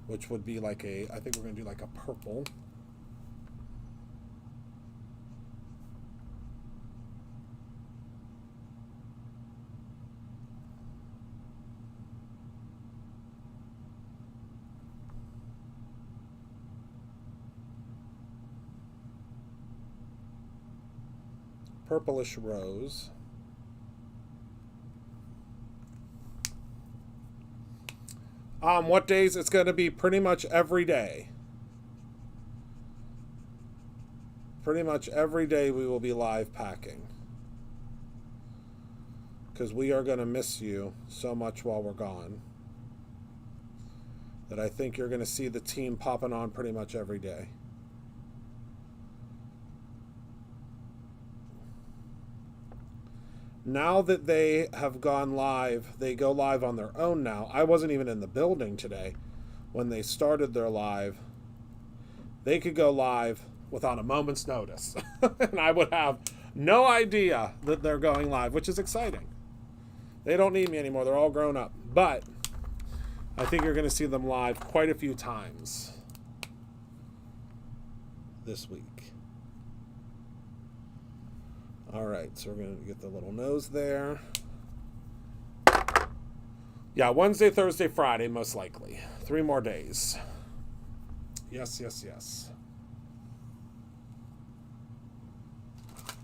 which would be like a, I think we're going to do like a purple. Purplish rose. What days? It's going to be pretty much every day. Pretty much every day we will be live packing. Because we are going to miss you so much while we're gone that I think you're going to see the team popping on pretty much every day. Now that they have gone live, they go live on their own now. I wasn't even in the building today when they started their live. They could go live without a moment's notice. And I would have no idea that they're going live, which is exciting. They don't need me anymore. They're all grown up. But I think you're going to see them live quite a few times this week. All right, so we're going to get the little nose there. Yeah, Wednesday, Thursday, Friday, most likely. 3 more days. Yes, yes, yes.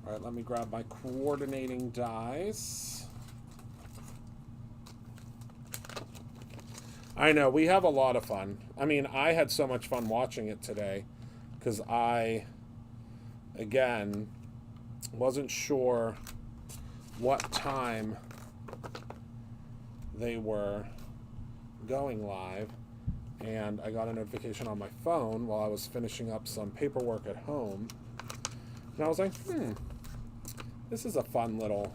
All right, let me grab my coordinating dies. I know, we have a lot of fun. I mean, I had so much fun watching it today because I, again, wasn't sure what time they were going live, and I got a notification on my phone while I was finishing up some paperwork at home, and I was like, this is a fun little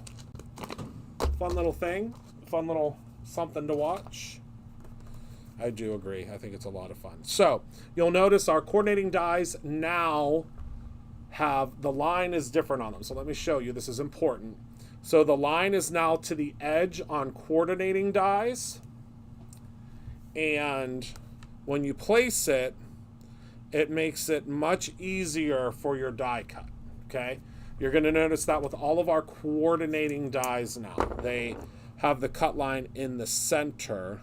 thing, fun little something to watch. I do agree. I think it's a lot of fun. So you'll notice our coordinating dies now have, the line is different on them. So let me show you. This is important. So the line is now to the edge on coordinating dies. And when you place it, it makes it much easier for your die cut. Okay? You're going to notice that with all of our coordinating dies now. They have the cut line in the center.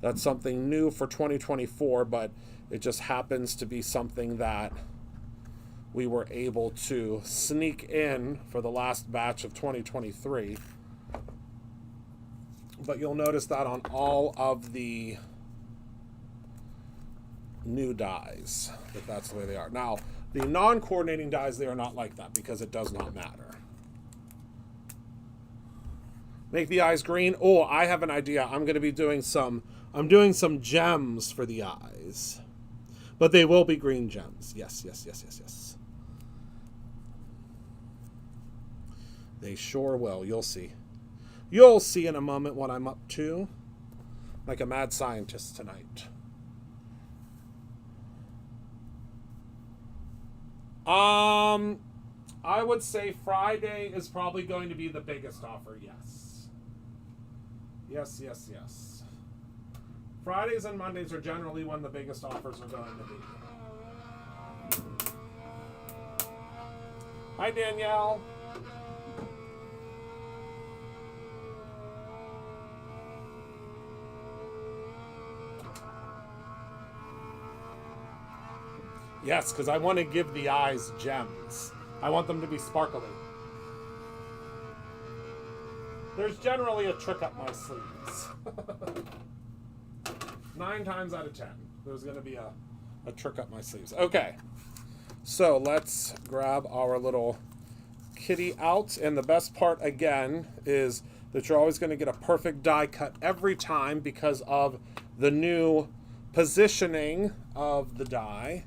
That's something new for 2024, but it just happens to be something that we were able to sneak in for the last batch of 2023. But you'll notice that on all of the new dies, that's the way they are. Now, the non-coordinating dies, they are not like that because it does not matter. Make the eyes green. Oh, I have an idea. I'm going to be doing I'm doing some gems for the eyes. But they will be green gems. Yes, yes, yes, yes, yes. They sure will. You'll see. You'll see in a moment what I'm up to. Like a mad scientist tonight. I would say Friday is probably going to be the biggest offer, yes. Yes, yes, yes. Fridays and Mondays are generally when the biggest offers are going to be. Hi, Danielle. Yes, because I want to give the eyes gems. I want them to be sparkly. There's generally a trick up my sleeves. 9 times out of 10. There's going to be a trick up my sleeves. Okay. So let's grab our little kitty out. And the best part, again, is that you're always going to get a perfect die cut every time because of the new positioning of the die.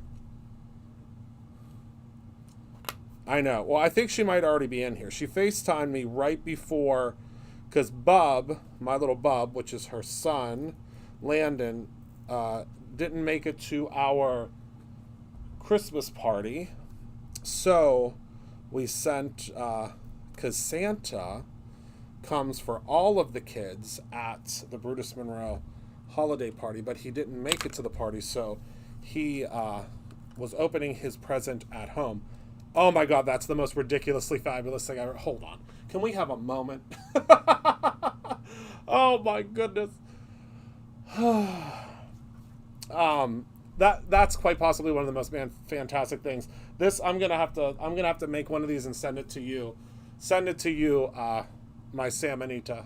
I know. Well, I think she might already be in here. She FaceTimed me right before, because Bub, my little Bub, which is her son, Landon, didn't make it to our Christmas party. So we sent, because Santa comes for all of the kids at the Brutus Monroe holiday party, but he didn't make it to the party, so he was opening his present at home. Oh my God, that's the most ridiculously fabulous thing ever. Hold on. Can we have a moment? Oh my goodness. That's quite possibly one of the most fantastic things. This I'm gonna have to make one of these and send it to you. Send it to you, my Samanita.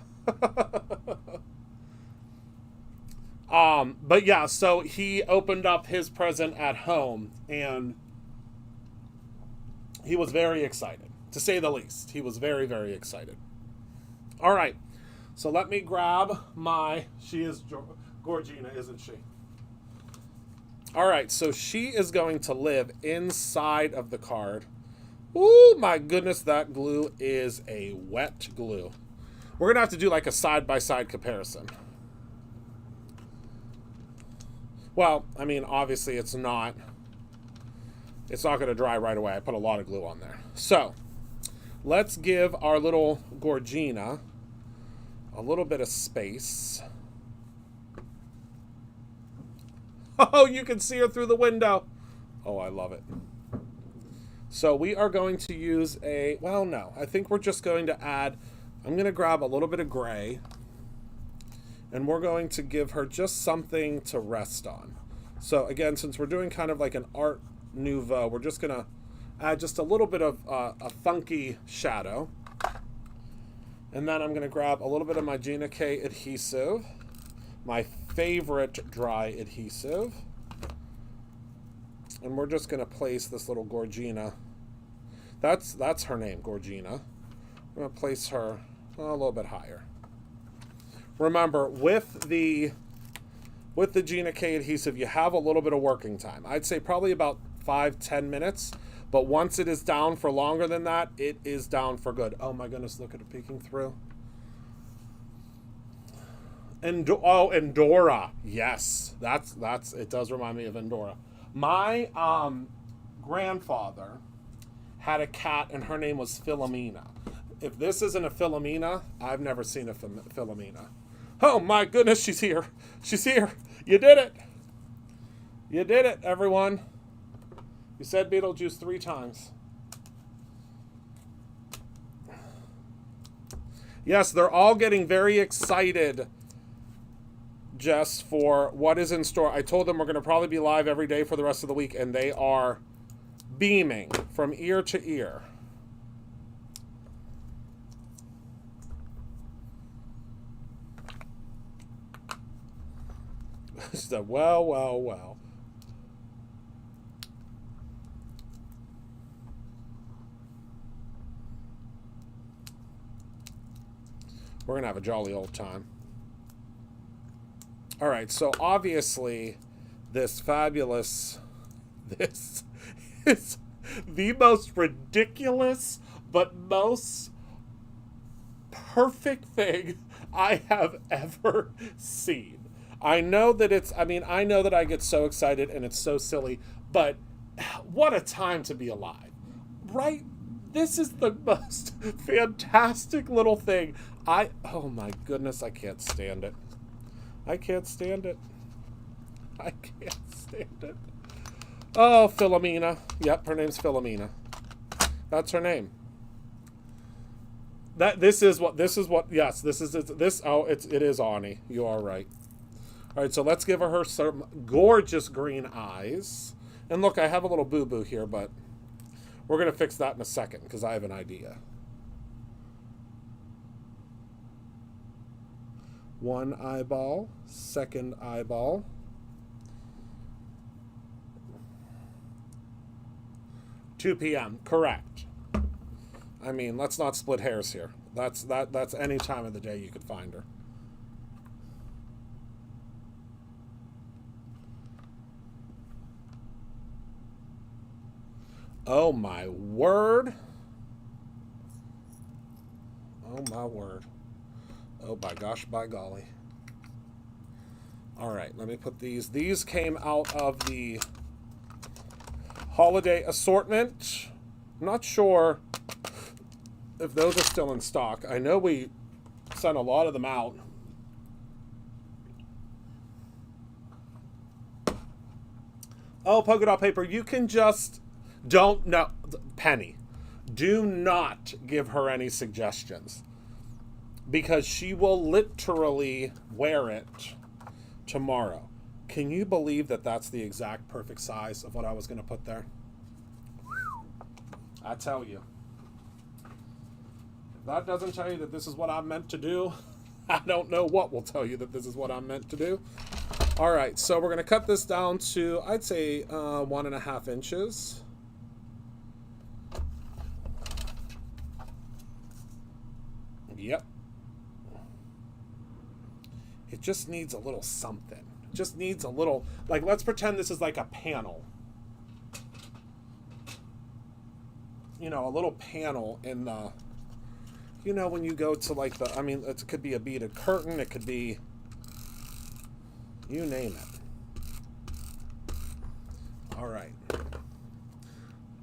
But yeah, so he opened up his present at home and he was very excited, to say the least. He was very, very excited. All right, so let me grab she is Gorgina, isn't she? All right, so she is going to live inside of the card. Ooh, my goodness, that glue is a wet glue. We're going to have to do like a side-by-side comparison. Well, I mean, obviously it's not going to dry right away. I put a lot of glue on there. So let's give our little Gorgina a little bit of space. Oh, you can see her through the window. Oh, I love it. So we are going to use well, no, I think we're just going to add, I'm going to grab a little bit of gray and we're going to give her just something to rest on. So again, since we're doing kind of like an Art Nouveau, we're just going to add just a little bit of a funky shadow. And then I'm going to grab a little bit of my Gina K adhesive, my favorite dry adhesive. And we're just going to place this little Gorgina. That's her name, Gorgina. I'm going to place her a little bit higher. Remember, with the Gina K adhesive, you have a little bit of working time. I'd say probably about 5-10 minutes. But once it is down for longer than that, it is down for good. Oh my goodness, look at it peeking through. Endora. Yes, that's it does remind me of Endora. My grandfather had a cat and her name was Philomena. If this isn't a Philomena, I've never seen a Philomena. Oh my goodness, she's here. She's here. You did it. You did it, everyone. You said Beetlejuice 3 times. Yes, they're all getting very excited just for what is in store. I told them we're going to probably be live every day for the rest of the week, and they are beaming from ear to ear. She said, well, well, well. We're going to have a jolly old time. All right, so obviously this is the most ridiculous but most perfect thing I have ever seen. I know that I know that I get so excited and it's so silly, but what a time to be alive, right? This is the most fantastic little thing. Oh my goodness, I can't stand it. I can't stand it. I can't stand it. Oh, Philomena. Yep, her name's Philomena. That's her name. It is Ani. You are right. All right, so let's give her some gorgeous green eyes. And look, I have a little boo-boo here, but we're going to fix that in a second because I have an idea. One eyeball, second eyeball. 2 p.m. Correct. I mean, let's not split hairs here. That's any time of the day you could find her. Oh my word. Oh my word. Oh by gosh, by golly. All right, let me put these. These came out of the holiday assortment. I'm not sure if those are still in stock. I know we sent a lot of them out. Oh, polka dot paper, you can just no, Penny, do not give her any suggestions because she will literally wear it tomorrow. Can you believe that that's the exact perfect size of what I was going to put there? I tell you. If that doesn't tell you that this is what I'm meant to do, I don't know what will tell you that this is what I'm meant to do. All right, so we're going to cut this down to, I'd say, 1.5 inches. Yep. It just needs a little something. It just needs a little, like, let's pretend this is like a panel. You know, a little panel in the, you know, when you go to like the, I mean, it could be a beaded curtain. It could be, you name it. All right.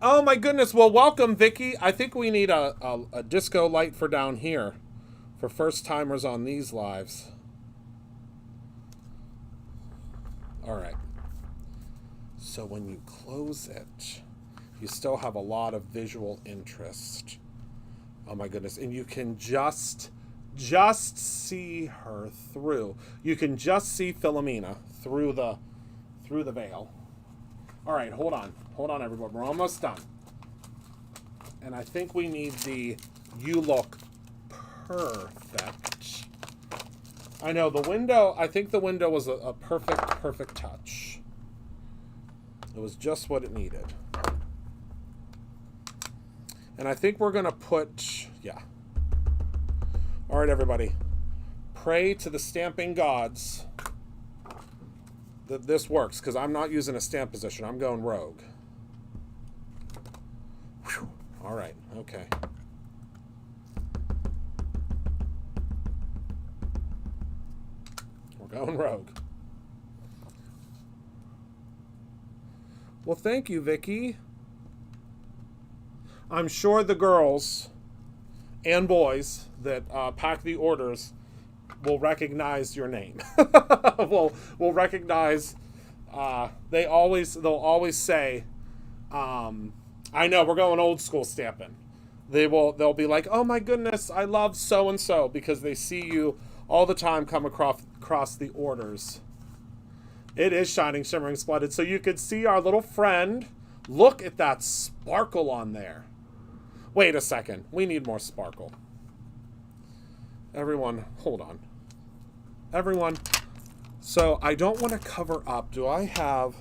Oh my goodness. Well, welcome, Vicky. I think we need a disco light for down here for first timers on these lives. All right. So when you close it, you still have a lot of visual interest. Oh my goodness. And you can just see her through. You can just see Philomena through the veil. All right, hold on. Hold on, everybody. We're almost done. And I think we need the you look perfect. I know the window, I think the window was a perfect touch. It was just what it needed. And I think we're going to put, yeah. All right, everybody. Pray to the stamping gods that this works, because I'm not using a stamp position. I'm going rogue. Whew. All right, okay. We're going rogue. Well, thank you, Vicky. I'm sure the girls and boys that pack the orders will recognize your name. will recognize. They'll always say, I know we're going old school stamping. They'll be like, oh my goodness, I love so and so, because they see you all the time come across the orders. It is shining, shimmering, splendid. So you could see our little friend. Look at that sparkle on there. Wait a second. We need more sparkle. Everyone, hold on. Everyone. So I don't want to cover up. Do I have...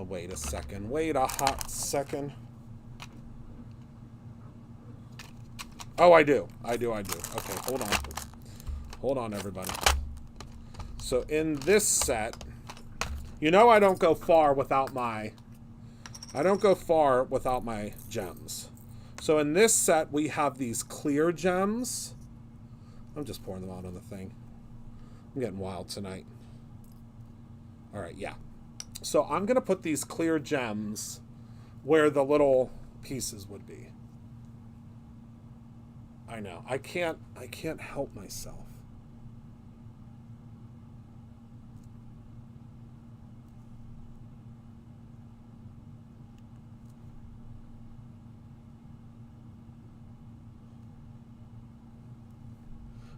wait a second. Wait a hot second. Oh, I do. Okay, hold on. Hold on, everybody. So in this set, you know I don't go far without my gems. So in this set, we have these clear gems. I'm just pouring them out on the thing. I'm getting wild tonight. All right, yeah. So I'm going to put these clear gems where the little pieces would be. I know. I can't help myself.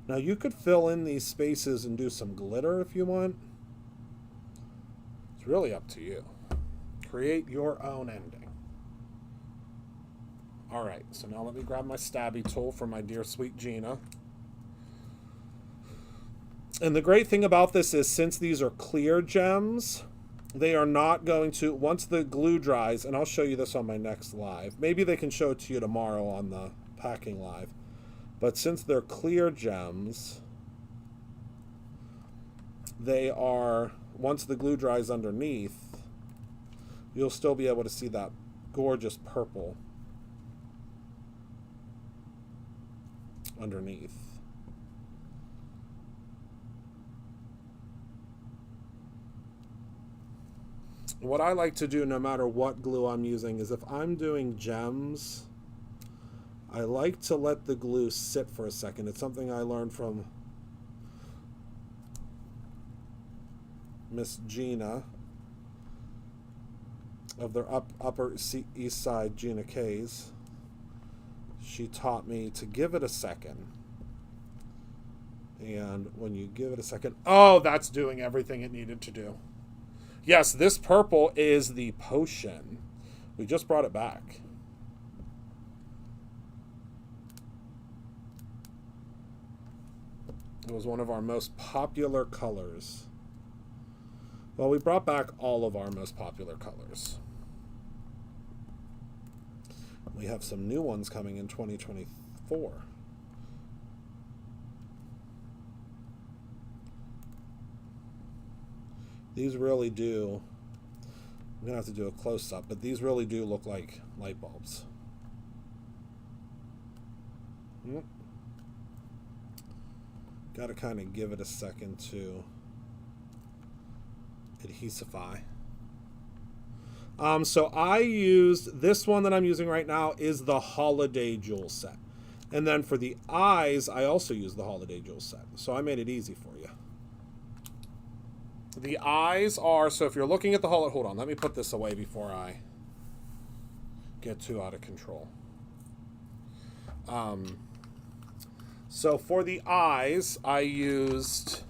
Now you could fill in these spaces and do some glitter if you want. It's really up to you. Create your own ending. All right, so now let me grab my Stabby Tool for my dear sweet Gina. And the great thing about this is, since these are clear gems, they are not going to, once the glue dries, and I'll show you this on my next live. Maybe they can show it to you tomorrow on the packing live. But since they're clear gems, they are, once the glue dries underneath, you'll still be able to see that gorgeous purple underneath. What I like to do no matter what glue I'm using is if I'm doing gems, I like to let the glue sit for a second. It's something I learned from Miss Gina of their Upper East Side, Gina K's. She taught me to give it a second. And when you give it a second, oh, that's doing everything it needed to do. Yes, this purple is the potion. We just brought it back. It was one of our most popular colors. Well, we brought back all of our most popular colors. We have some new ones coming in 2024. These really do, I'm going to have to do a close-up, but these really do look like light bulbs. Got to kind of give it a second to adhesify. So I used, this one that I'm using right now is the Holiday Jewel set. And then for the eyes, I also use the Holiday Jewel set. So I made it easy for you. The eyes are, so if you're looking at the holiday, hold on, let me put this away before I get too out of control. So for the eyes, I used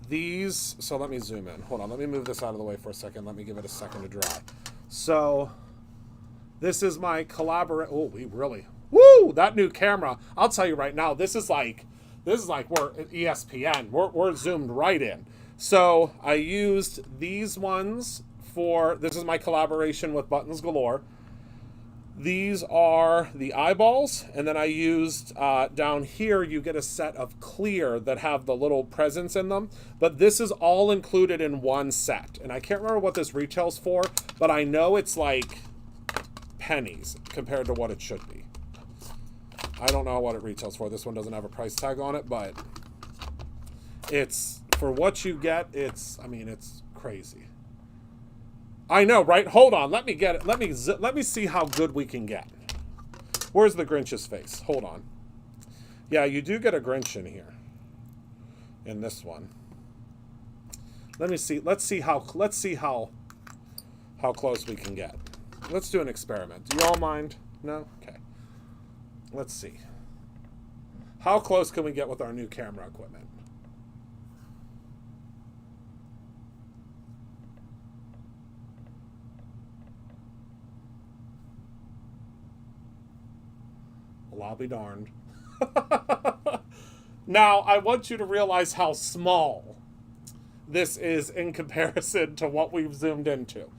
these. So let me zoom in. Hold on, let me move this out of the way for a second. Let me give it a second to dry. So this is my collaborate. Oh, we really, woo, that new camera. I'll tell you right now, this is like we're at ESPN. We're zoomed right in. So I used these ones for, this is my collaboration with Buttons Galore. These are the eyeballs. And then I used, down here, you get a set of clear that have the little presents in them. But this is all included in one set. And I can't remember what this retails for, but I know it's like pennies compared to what it should be. I don't know what it retails for. This one doesn't have a price tag on it, but it's, for what you get, it's, I mean, it's crazy. I know, right? Hold on. Let me get it. Let me see how good we can get. Where's the Grinch's face? Hold on. Yeah, you do get a Grinch in here. In this one. Let me see. Let's see how close we can get. Let's do an experiment. Do you all mind? No? Okay. Let's see. How close can we get with our new camera equipment? Well, I'll be darned. Now, I want you to realize how small this is in comparison to what we've zoomed into.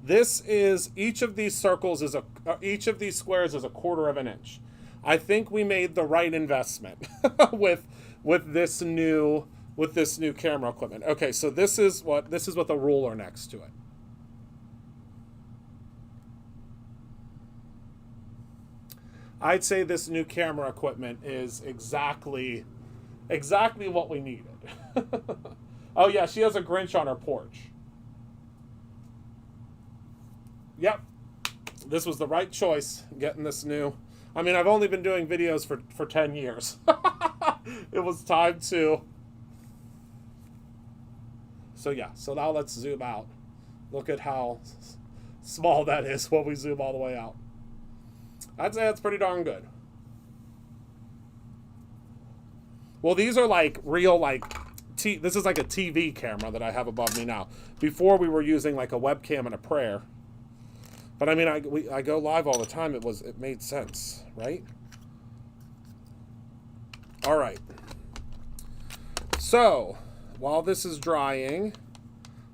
This is, each of these circles is each of these squares is 1/4 of an inch. I think we made the right investment with this new camera equipment. Okay, so this is with a ruler next to it. I'd say this new camera equipment is exactly what we needed. Oh yeah, she has a Grinch on her porch. Yep. This was the right choice, getting this new. I mean, I've only been doing videos for 10 years. It was time to. So yeah, so now let's zoom out. Look at how small that is when we zoom all the way out. I'd say that's pretty darn good. Well, these are like real, like, this is like a TV camera that I have above me now. Before we were using like a webcam and a prayer. But I mean, I go live all the time. It made sense, right? All right. So while this is drying,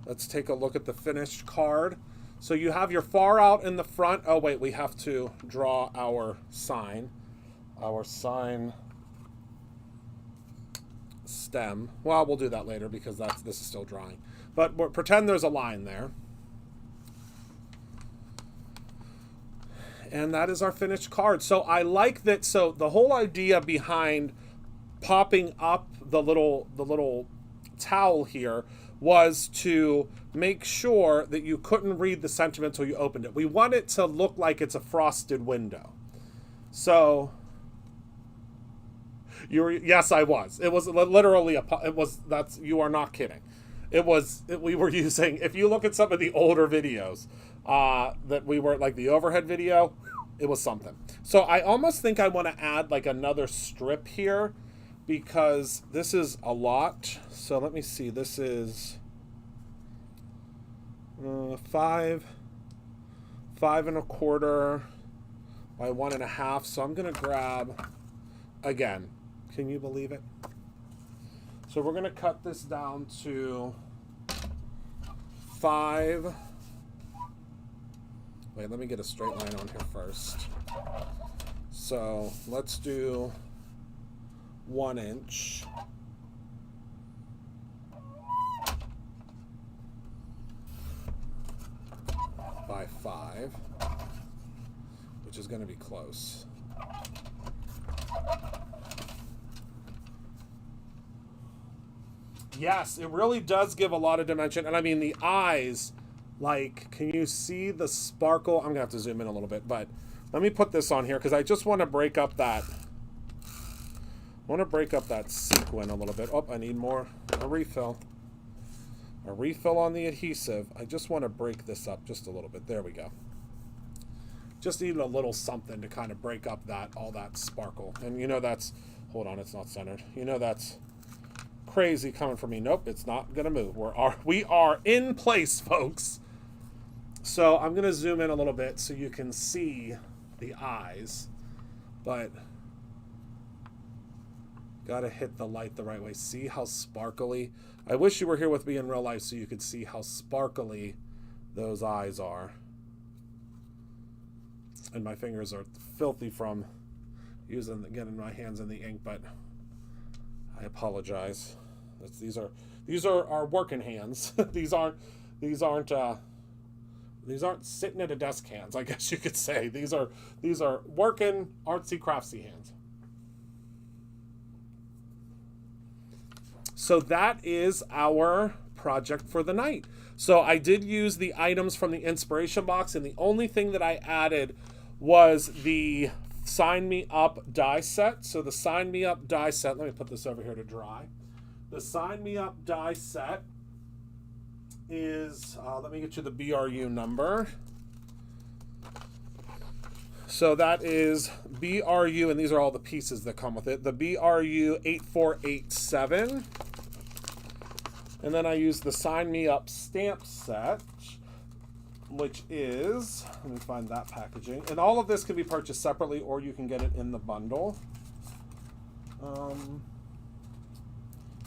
Let's take a look at the finished card. So you have your far out in the front. Oh, wait, we have to draw our sign. Our sign stem. Well, we'll do that later because this is still drawing. But pretend there's a line there. And that is our finished card. So I like that. So the whole idea behind popping up the little towel here was to make sure that you couldn't read the sentiment until you opened it. We want it to look like it's a frosted window. So yes, I was. It was literally you are not kidding. We were using, if you look at some of the older videos, that we were like the overhead video, it was something. So I almost think I want to add like another strip here because this is a lot. So let me see. This is 5 1/4 by 1 1/2. So I'm going to grab, again, can you believe it? So we're going to cut this down to 5. Wait, let me get a straight line on here first. So let's do 1 inch. By 5, which is going to be close. Yes, it really does give a lot of dimension. And I mean, the eyes, like, can you see the sparkle? I'm going to have to zoom in a little bit, but let me put this on here because I just want to break up that. I want to break up that sequin a little bit. Oh, I need more. A refill. A refill on the adhesive. I just want to break this up just a little bit. There we go. Just need a little something to kind of break up all that sparkle. And you know that's, hold on, it's not centered. You know that's crazy coming from me. Nope, it's not going to move. We are in place, folks. So I'm going to zoom in a little bit so you can see the eyes. But got to hit the light the right way. See how sparkly? I wish you were here with me in real life so you could see how sparkly those eyes are. And my fingers are filthy from getting my hands in the ink, but I apologize. These are our working hands. These aren't sitting at a desk hands, I guess you could say. These are working artsy craftsy hands. So that is our project for the night. So I did use the items from the inspiration box, and the only thing that I added was the Sign Me Up die set. So the Sign Me Up die set, let me put this over here to dry. The Sign Me Up die set is, let me get you the BRU number. So that is BRU, and these are all the pieces that come with it. The BRU 8487. And then I use the Sign Me Up stamp set, which is, let me find that packaging. And all of this can be purchased separately, or you can get it in the bundle.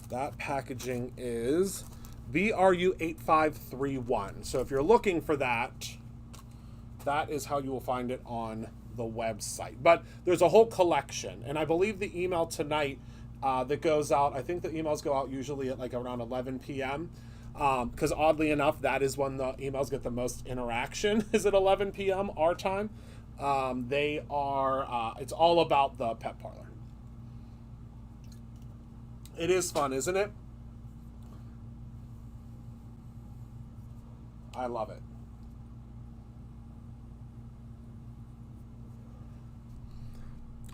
That packaging is BRU 8531. So if you're looking for that, that is how you will find it on the website. But there's a whole collection, and I believe the email tonight that goes out, I think the emails go out usually at like around 11 p.m. Because oddly enough, that is when the emails get the most interaction, is at 11 p.m. our time. They are, it's all about the pet parlor. It is fun, isn't it? I love it.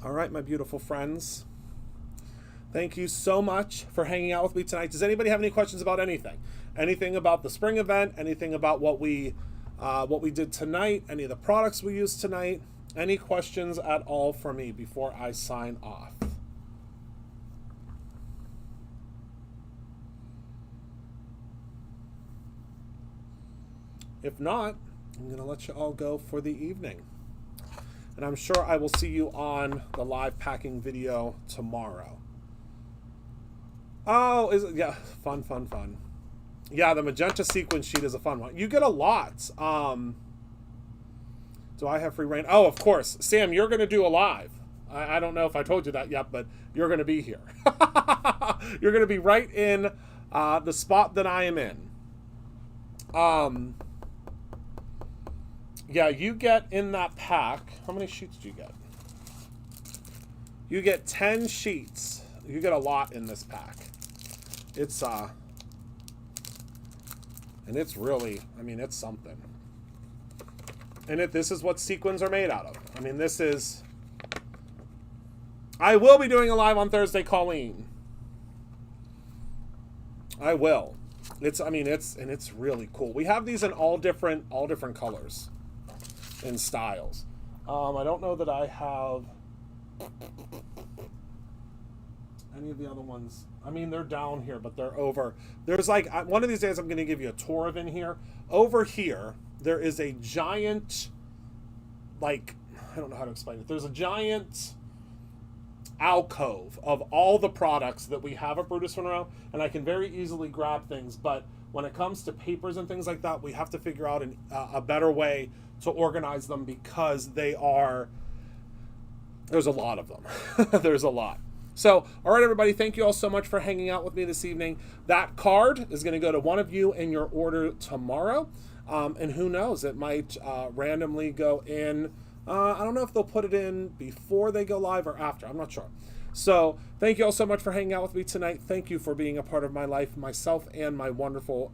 All right, my beautiful friends. Thank you so much for hanging out with me tonight. Does anybody have any questions about anything? Anything about the spring event? Anything about what we did tonight? Any of the products we used tonight? Any questions at all for me before I sign off? If not, I'm going to let you all go for the evening. And I'm sure I will see you on the live packing video tomorrow. Oh, yeah, fun. Yeah, the magenta sequin sheet is a fun one. You get a lot. Do I have free reign? Oh, of course. Sam, you're going to do a live. I don't know if I told you that yet, but you're going to be here. You're going to be right in the spot that I am in. Yeah, you get in that pack. How many sheets do you get? You get 10 sheets. You get a lot in this pack. It's and it's really, I mean, it's something. And this is what sequins are made out of. I mean, this is... I will be doing a live on Thursday, Colleen. I will. It's really cool. We have these in all different colors and styles. I don't know that I have any of the other ones. I mean, they're down here, but they're over. There's like, one of these days I'm going to give you a tour of in here. Over here, there is a giant, like, I don't know how to explain it. There's a giant alcove of all the products that we have at Brutus Monroe, and I can very easily grab things, but when it comes to papers and things like that, we have to figure out a better way to organize them because there's a lot of them. There's a lot. So, all right, everybody, thank you all so much for hanging out with me this evening. That card is going to go to one of you in your order tomorrow. And who knows, it might randomly go in. I don't know if they'll put it in before they go live or after. I'm not sure. So thank you all so much for hanging out with me tonight. Thank you for being a part of my life, myself and my wonderful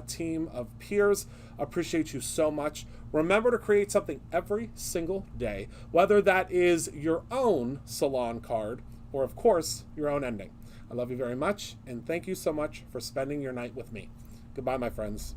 team of peers. Appreciate you so much. Remember to create something every single day, whether that is your own salon card or, of course, your own ending. I love you very much, and thank you so much for spending your night with me. Goodbye, my friends.